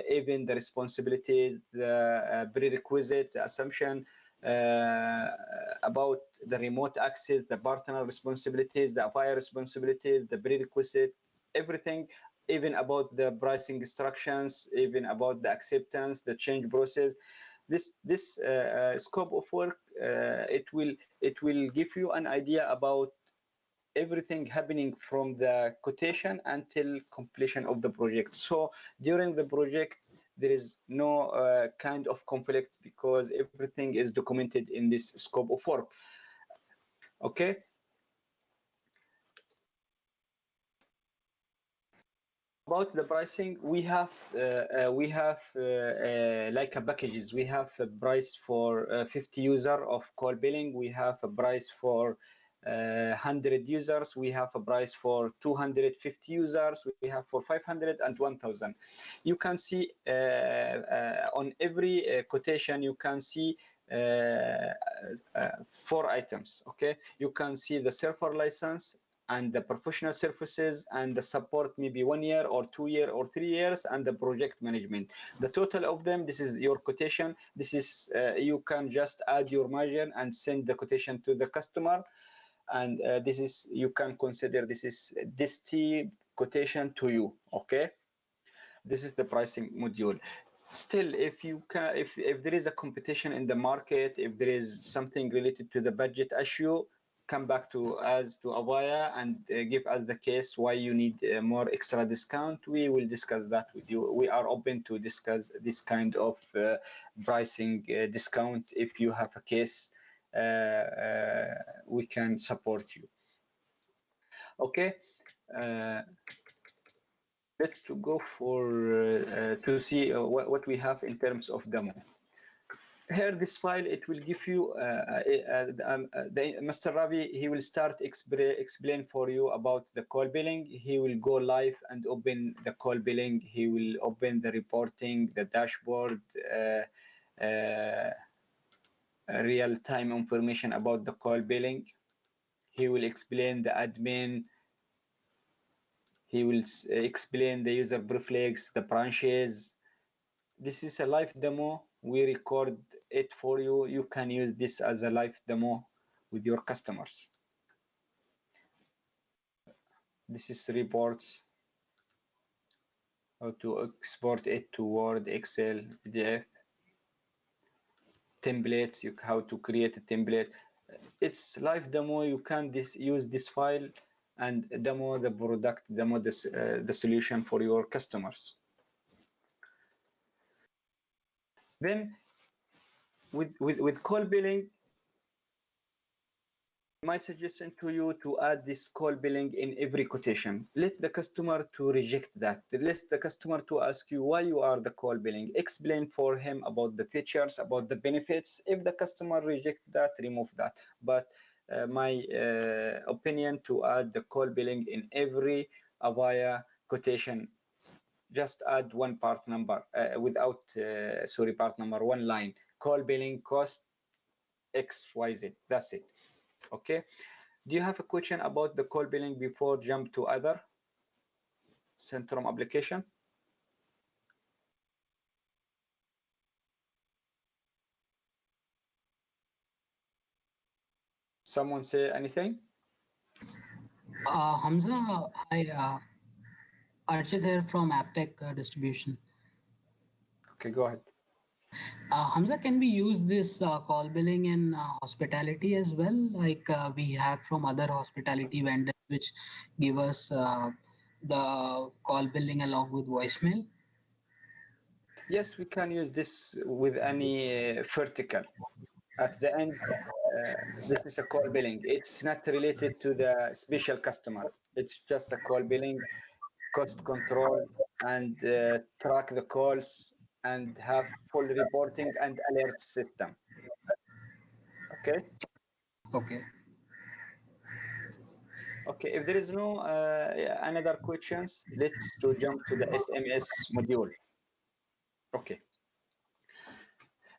S4: even the responsibilities, the prerequisite, the assumption, about the remote access, the partner responsibilities, the Avaya responsibilities, the prerequisite, everything, even about the pricing instructions, even about the acceptance, the change process. This scope of work, it will give you an idea about everything happening from the quotation until completion of the project. So during the project, there is no kind of conflict because everything is documented in this scope of work. Okay. About the pricing, we have like a packages. We have a price for 50 user of call billing. We have a price for 100 users. We have a price for 250 users. We have for 500 and 1000. You can see on every quotation, you can see 4 items. Okay, you can see the server license and the professional services and the support, maybe 1 year or 2 years or 3 years, and the project management. The total of them, this is your quotation. This is you can just add your margin and send the quotation to the customer. And this is, you can consider this is this T quotation to you. Okay, this is the pricing module. Still, if you can, if there is a competition in the market, if there is something related to the budget issue, come back to us, to Avaya, and give us the case why you need more extra discount. We will discuss that with you. We are open to discuss this kind of pricing discount. If you have a case, we can support you. Okay. Let's go for to see what we have in terms of demo. Here, this file, it will give you Mr. Ravi. He will start explain for you about the call billing. He will go live and open the call billing. He will open the reporting, the dashboard, real-time information about the call billing. He will explain the admin. He will explain the user prefix, the branches. This is a live demo. We record it for you. You can use this as a live demo with your customers. This is reports, how to export it to Word, Excel, PDF. Templates, how to create a template. It's live demo. You can use this file and demo the product, demo the solution for your customers. Then with call billing, my suggestion to you to add this call billing in every quotation. Let the customer to reject that. Let the customer to ask you why you are the call billing. Explain for him about the features, about the benefits. If the customer reject that, remove that. But my opinion to add the call billing in every Avaya quotation. Just add one part number without, part number, one line. Call billing cost XYZ. That's it. Okay. Do you have a question about the call billing before jump to other Centrum application? Someone say anything?
S8: Hamza, hi, Archit here from AppTech Distribution.
S4: Okay, go ahead.
S8: Hamza, can we use this call billing in hospitality as well? Like we have from other hospitality vendors, which give us the call billing along with voicemail?
S4: Yes, we can use this with any vertical. At the end, this is a call billing. It's not related to the special customer. It's just a call billing, cost control, and track the calls and have full reporting and alert system. Okay.
S8: Okay.
S4: Okay. If there is no another questions, let's to jump to the SMS module. Okay.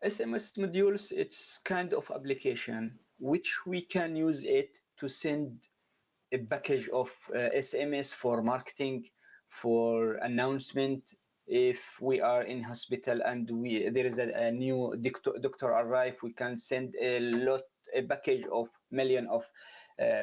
S4: SMS modules, it's kind of application which we can use it to send a package of SMS for marketing, for announcement. If we are in hospital and there is a new doctor arrive, we can send a package of million of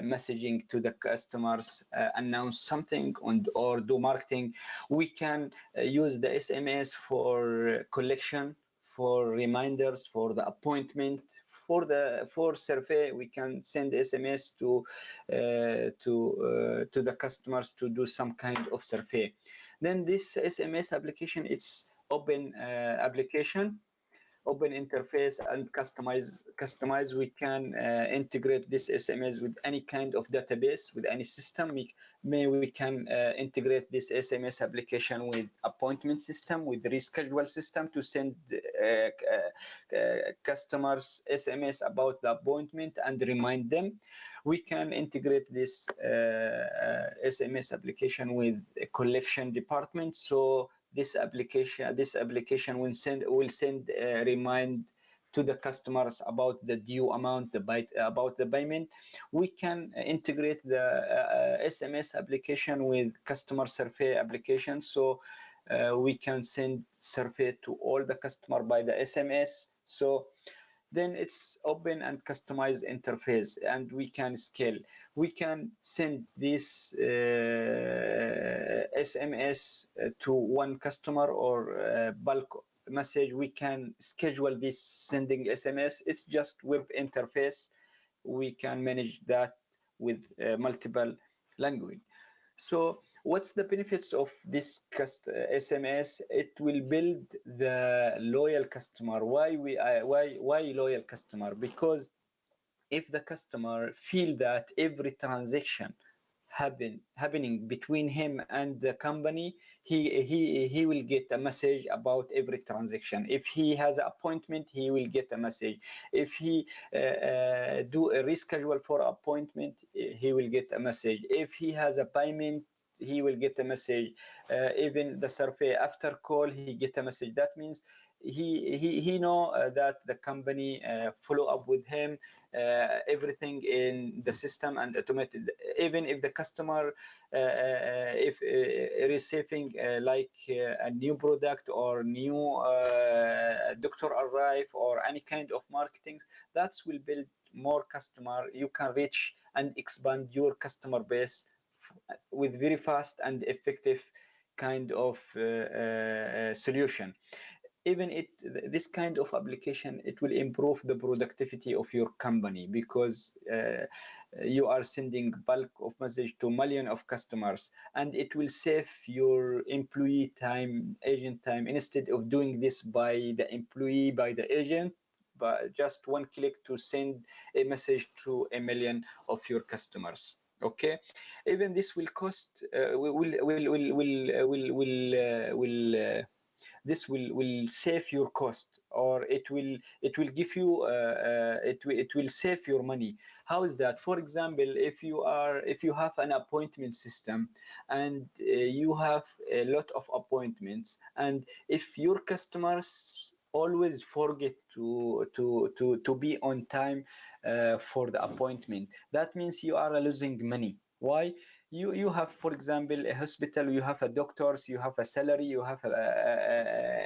S4: messaging to the customers, announce something or do marketing. We can use the SMS for collection, for reminders, for the appointment, for survey. We can send SMS to the customers to do some kind of survey. Then this SMS application, it's open application, open interface, and customize. We can integrate this SMS with any kind of database, with any system. We can integrate this SMS application with appointment system, with reschedule system to send customers SMS about the appointment and remind them. We can integrate this SMS application with a collection department. So this application will send a remind to the customers about the due amount, about the payment. We can integrate the SMS application with customer survey application, so we can send survey to all the customer by the SMS. So then it's open and customized interface, and we can scale. We can send this SMS to one customer or bulk message. We can schedule this sending SMS. It's just web interface. We can manage that with multiple language. So what's the benefits of this SMS? It will build the loyal customer. Why loyal customer? Because if the customer feel that every transaction happening between him and the company, he will get a message about every transaction. If he has an appointment, he will get a message. If he do a reschedule for appointment, he will get a message. If he has a payment, he will get a message. Even the survey after call, he get a message. That means he know that the company follow up with him, everything in the system and automated. Even if the customer if receiving like a new product or new doctor arrive or any kind of marketing, that will build more customer. You can reach and expand your customer base with very fast and effective kind of solution. Even this kind of application, it will improve the productivity of your company, because you are sending bulk of message to million of customers, and it will save your employee time, agent time. Instead of doing this by the employee, by the agent, but just one click to send a message to a million of your customers. Okay, even this will cost this will save your cost, or it will give you it will save your money. How is that? For example, if you have an appointment system and you have a lot of appointments, and if your customers always forget to be on time for the appointment. That means you are losing money. Why? You have, for example, a hospital, you have a doctors, you have a salary, you have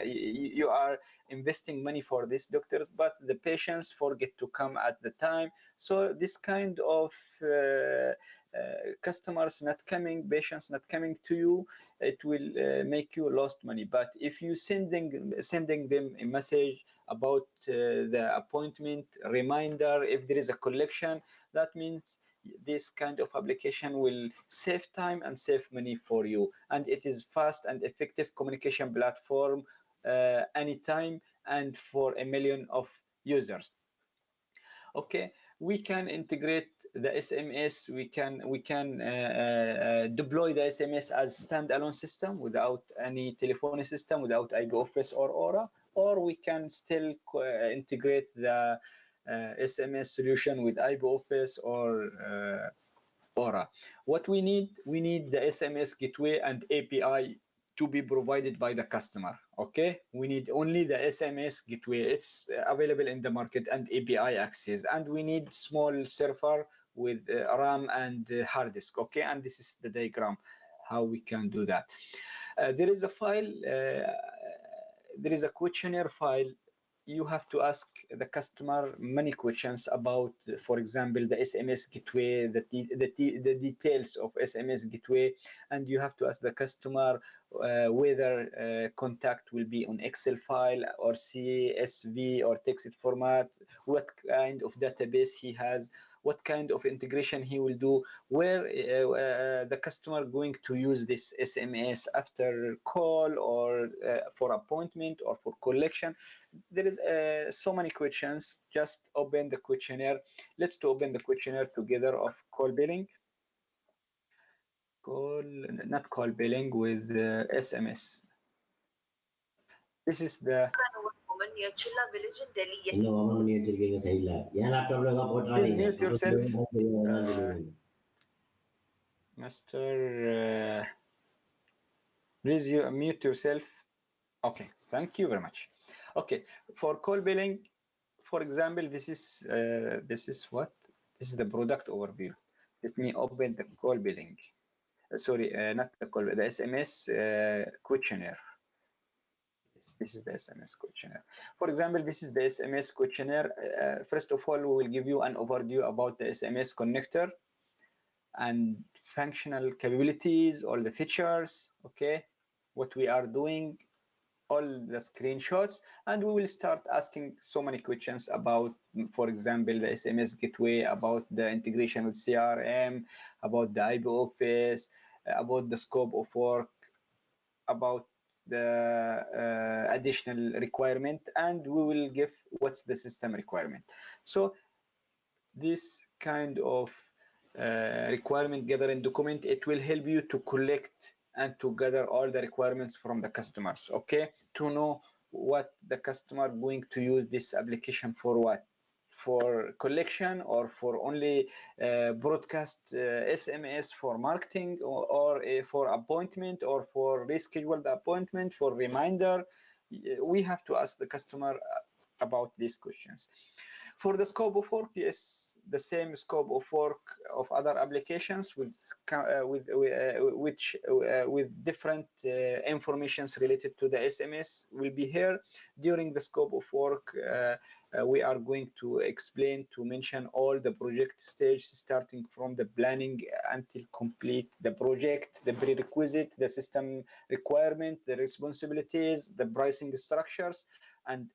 S4: you are investing money for these doctors, but the patients forget to come at the time. So this kind of customers not coming, patients not coming to you, it will make you lost money. But if you sending them a message about the appointment reminder, if there is a collection, that means this kind of application will save time and save money for you, and it is fast and effective communication platform anytime and for a million of users. Okay, we can integrate the SMS. We can deploy the SMS as standalone system without any telephony system, without IBOFS or Aura, or we can still integrate the SMS solution with IBOFS or Aura. What we need the SMS gateway and API to be provided by the customer. Okay, we need only the SMS gateway. It's available in the market, and API access, and we need small server with RAM and hard disk. Okay, and this is the diagram how we can do that. There is a file, there is a questionnaire file. You have to ask the customer many questions about, for example, the SMS gateway, the details of SMS gateway, and you have to ask the customer whether contact will be on Excel file or CSV or text format, what kind of database he has, what kind of integration he will do, where the customer going to use this SMS after call or for appointment or for collection. There is so many questions. Just open the questionnaire. Let's open the questionnaire together of call billing. Not call billing, with SMS. This is the please mute yourself, Mr. Please you mute yourself. Okay, thank you very much. Okay, for call billing, for example, this is what? This is the product overview. Let me open the call billing. Sorry, not the call, the SMS questionnaire. This is the SMS questionnaire. For example, this is the SMS questionnaire. First of all, we will give you an overview about the SMS connector and functional capabilities, all the features, okay, what we are doing, all the screenshots, and we will start asking so many questions about, for example, the SMS gateway, about the integration with CRM, about the IBOFS, about the scope of work, about the additional requirement, and we will give what's the system requirement. So this kind of requirement gathering document, it will help you to collect and to gather all the requirements from the customers, okay, to know what the customer going to use this application for, what, for collection or for only broadcast SMS for marketing, or for appointment, or for rescheduled appointment, for reminder. We have to ask the customer about these questions. For the scope of work, yes, the same scope of work of other applications with different informations related to the SMS will be here. During the scope of work, we are going to explain, to mention all the project stage, starting from the planning until complete the project, the prerequisite, the system requirement, the responsibilities, the pricing structures, and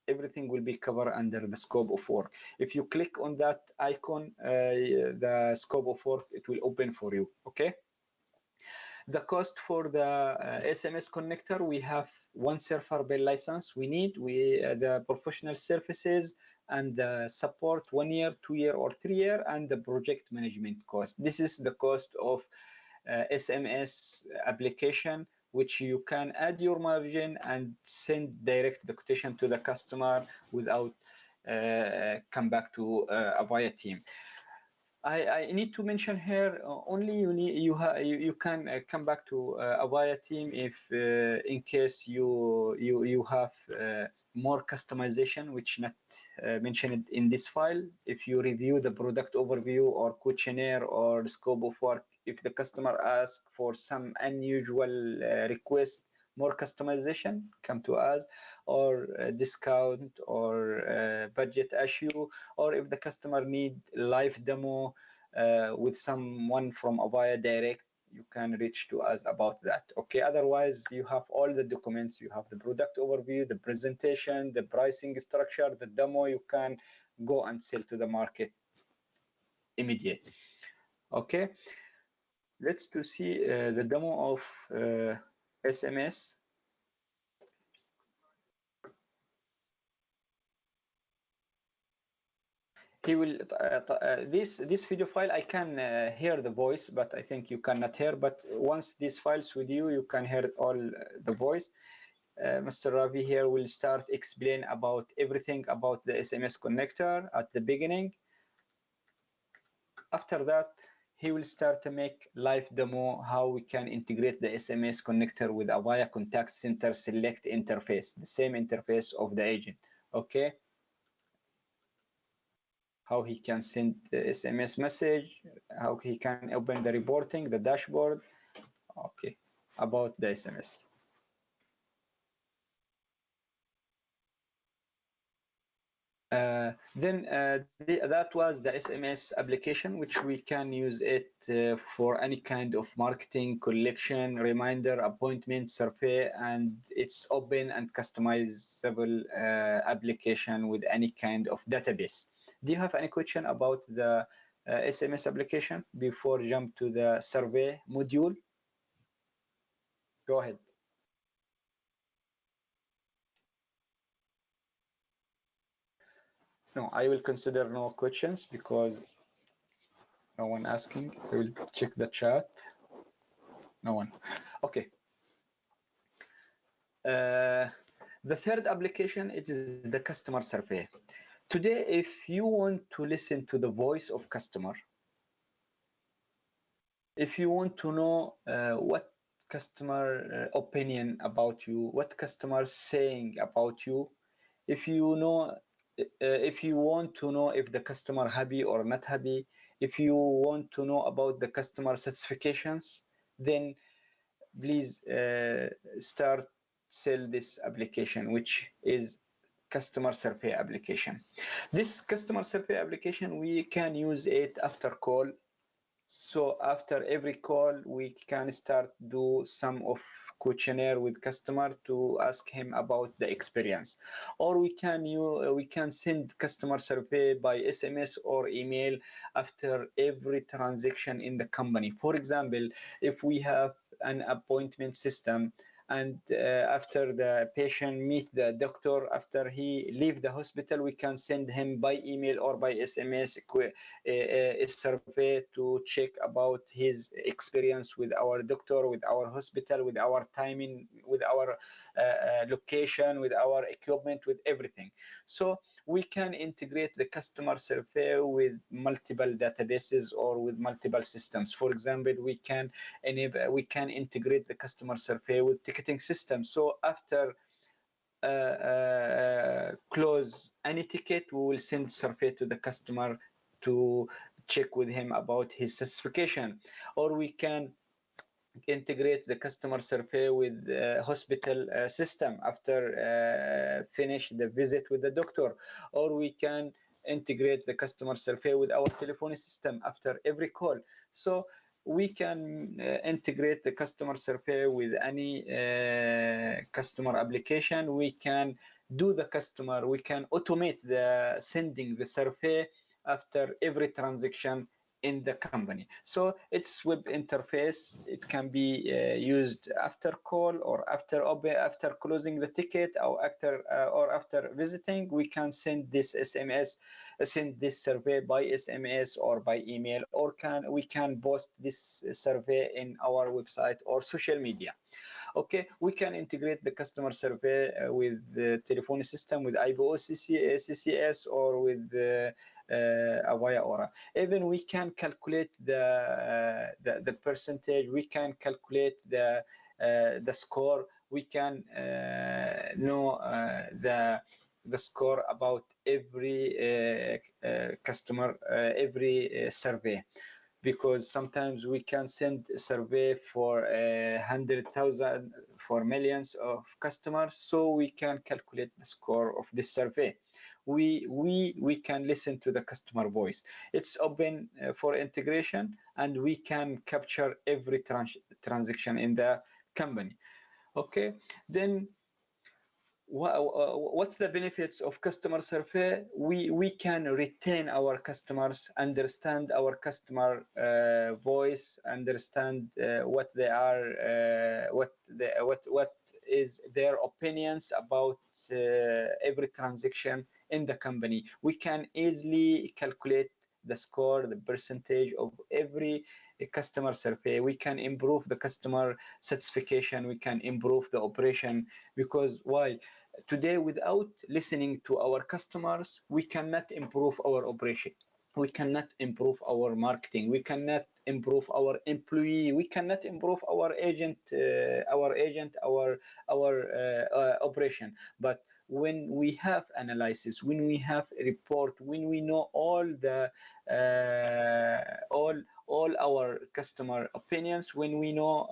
S4: everything will be covered under the scope of work. If you click on that icon, the scope of work, it will open for you, okay? The cost for the SMS connector, we have one server per license. We need the professional services and the support 1 year, 2 year, or 3 year, and the project management cost. This is the cost of SMS application, which you can add your margin and send direct the quotation to the customer without come back to Avaya team. I need to mention here, only you can come back to Avaya team if in case you have more customization, which not mentioned in this file. If you review the product overview or questionnaire or scope of work, if the customer asks for some unusual request, more customization, come to us, or discount or budget issue, or if the customer need live demo with someone from Avaya direct, you can reach to us about that. Okay, otherwise you have all the documents. You have the product overview, the presentation, the pricing structure, the demo. You can go and sell to the market immediately. Okay, let's to see the demo of SMS. He will this video file. I can hear the voice, but I think you cannot hear. But once this file's with you, you can hear all the voice. Mr. Ravi here will start explain about everything about the SMS connector at the beginning. After that, he will start to make live demo how we can integrate the SMS connector with Avaya Contact Center Select interface, the same interface of the agent. Okay. How he can send the SMS message, how he can open the reporting, the dashboard. Okay, about the SMS. That was the SMS application, which we can use it for any kind of marketing, collection, reminder, appointment, survey, and it's open and customizable application with any kind of database. Do you have any question about the SMS application before jump to the survey module? Go ahead. No, I will consider no questions because no one asking. I will check the chat. No one. Okay. The third application is the customer survey. Today, if you want to listen to the voice of customer, if you want to know what customer opinion about you, what customer saying about you, if you know, if you want to know if the customer happy or not happy, if you want to know about the customer certifications, then please start sell this application, which is customer survey application. This customer survey application, we can use it after call. So after every call, we can start do some of questionnaire with customer to ask him about the experience, or we can send customer survey by SMS or email after every transaction in the company. For example, if we have an appointment system, and after the patient meet the doctor, after he leave the hospital, we can send him by email or by SMS a survey to check about his experience with our doctor, with our hospital, with our timing, with our location, with our equipment, with everything. So we can integrate the customer survey with multiple databases or with multiple systems. For example, we can integrate the customer survey with ticketing system. So after close any ticket, we will send survey to the customer to check with him about his certification. Or we can integrate the customer survey with hospital system after finish the visit with the doctor. Or we can integrate the customer survey with our telephone system after every call. So we can integrate the customer survey with any customer application. We can do the customer, we can automate the sending the survey after every transaction in the company. So it's web interface. It can be used after call or after closing the ticket, or after visiting. We can send this survey by SMS or by email, or we can post this survey in our website or social media. Okay, we can integrate the customer survey with the telephone system, with IBO CCaaS, or with Avaya Aura. Even we can calculate the percentage. We can calculate the score. we can know the score about every customer, every survey, because sometimes we can send a survey for 100,000, for millions of customers, so we can calculate the score of this survey. We can listen to the customer voice. It's open for integration, and we can capture every transaction in the company. Okay, then what's the benefits of customer survey? We can retain our customers, understand our customer voice, understand what they are, what is their opinions about every transaction in the company. We can easily calculate the score, the percentage of every customer survey. We can improve the customer satisfaction. We can improve the operation, because why? Today, without listening to our customers, we cannot improve our operation. We cannot improve our marketing. We cannot improve our employee. We cannot improve our agent, our operation. But when we have analysis, when we have a report, when we know all the all our customer opinions, when we know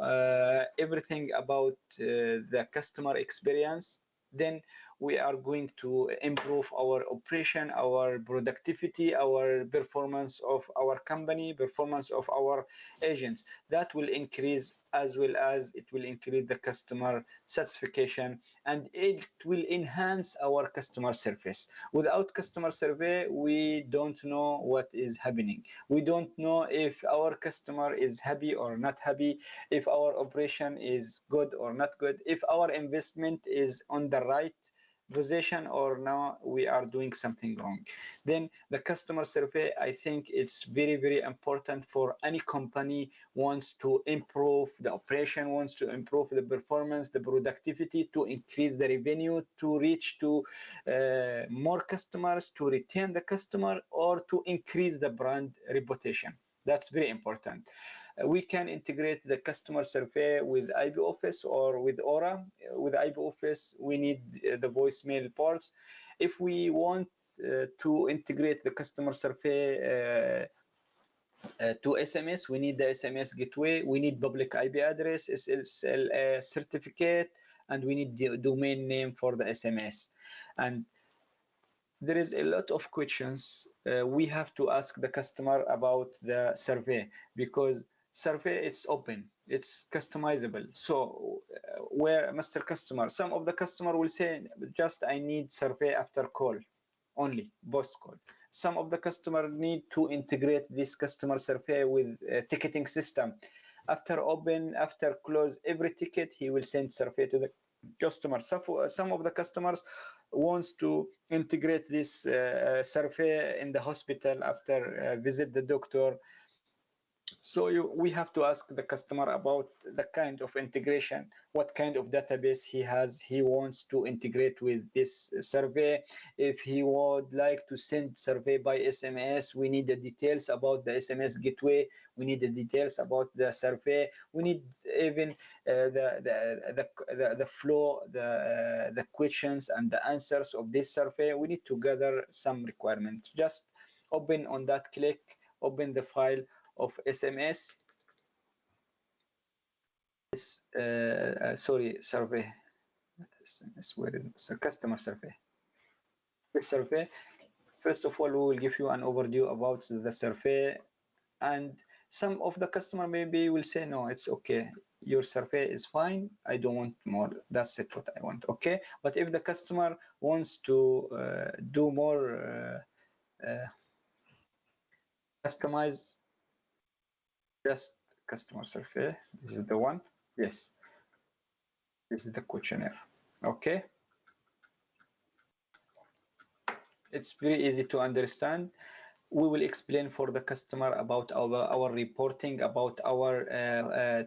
S4: everything about the customer experience, then we are going to improve our operation, our productivity, our performance of our company, performance of our agents. That will increase, as well as it will increase the customer satisfaction, and it will enhance our customer service. Without customer survey, we don't know what is happening. We don't know if our customer is happy or not happy, if our operation is good or not good, if our investment is on the right position or now we are doing something wrong. Then the customer survey, I think it's very, very important for any company wants to improve the operation, wants to improve the performance, the productivity, to increase the revenue, to reach to more customers, to retain the customer, or to increase the brand reputation. That's very important. We can integrate the customer survey with IP Office or with Aura. With IP Office, we need the voicemail parts. If we want to integrate the customer survey to SMS, we need the SMS gateway, we need public IP address, SSL certificate, and we need the domain name for the SMS. And there is a lot of questions we have to ask the customer about the survey, because survey, it's open, it's customizable. So where Mr. Customer, some of the customer will say, just I need survey after call only, post call. Some of the customer need to integrate this customer survey with a ticketing system. After open, after close every ticket, he will send survey to the customer. Some of the customers wants to integrate this survey in the hospital after visit the doctor. So we have to ask the customer about the kind of integration, what kind of database he has, he wants to integrate with this survey. If he would like to send survey by SMS, we need the details about the SMS gateway. We need the details about the survey. We need even the flow, the questions and the answers of this survey. We need to gather some requirements. Just open on that click, open the file of SMS. Survey. SMS, where is the customer survey? This survey, first of all, we will give you an overview about the survey, and some of the customer maybe will say, no, it's okay, your survey is fine, I don't want more, that's it what I want. Okay, but if the customer wants to do more customize, just customer survey, this is the one. Yes, this is the questionnaire. Okay, it's very easy to understand. We will explain for the customer about our reporting, about our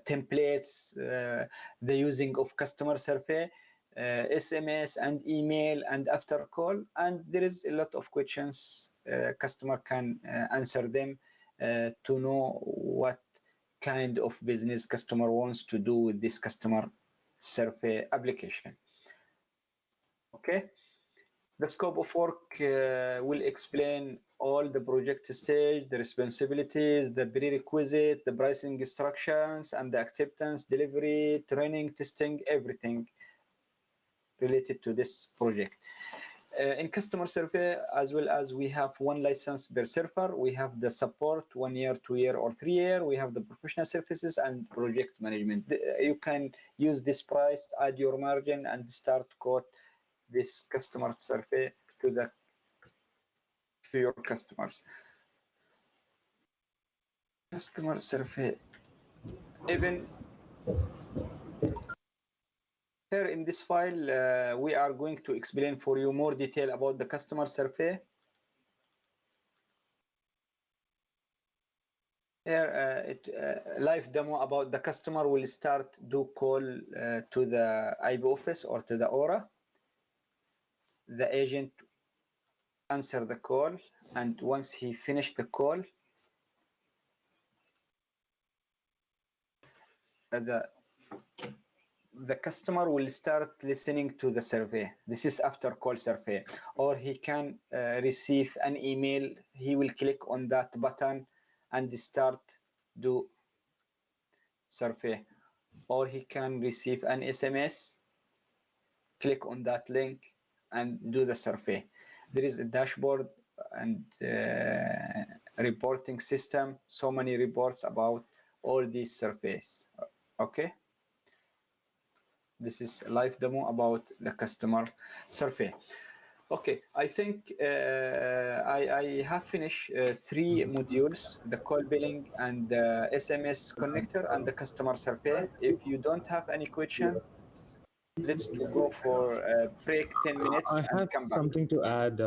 S4: templates, the using of customer survey, SMS and email and after call. And there is a lot of questions customer can answer them to know what kind of business customer wants to do with this customer survey application. Okay. The scope of work will explain all the project stage, the responsibilities, the prerequisite, the pricing instructions, and the acceptance, delivery, training, testing, everything related to this project. In customer survey, as well as we have one license per server, we have the support 1 year, 2 year, or 3 year. We have the professional services and project management. You can use this price, add your margin, and start quote this customer survey to your customers. Customer survey. Even here in this file, we are going to explain for you more detail about the customer survey. Here, live demo about the customer will start do call to the IB office or to the Aura. The agent answer the call, and once he finished the call, the customer will start listening to the survey. This is after call survey, or he can receive an email. He will click on that button and start do survey, or he can receive an SMS, click on that link and do the survey. There is a dashboard and reporting system, so many reports about all these surveys. Okay, this is a live demo about the customer survey. Okay, I think I have finished 3 modules: the call billing and the SMS connector and the customer survey. If you don't have any question, let's go for a break 10 minutes
S2: I
S4: and
S2: had
S4: come back.
S2: something to add.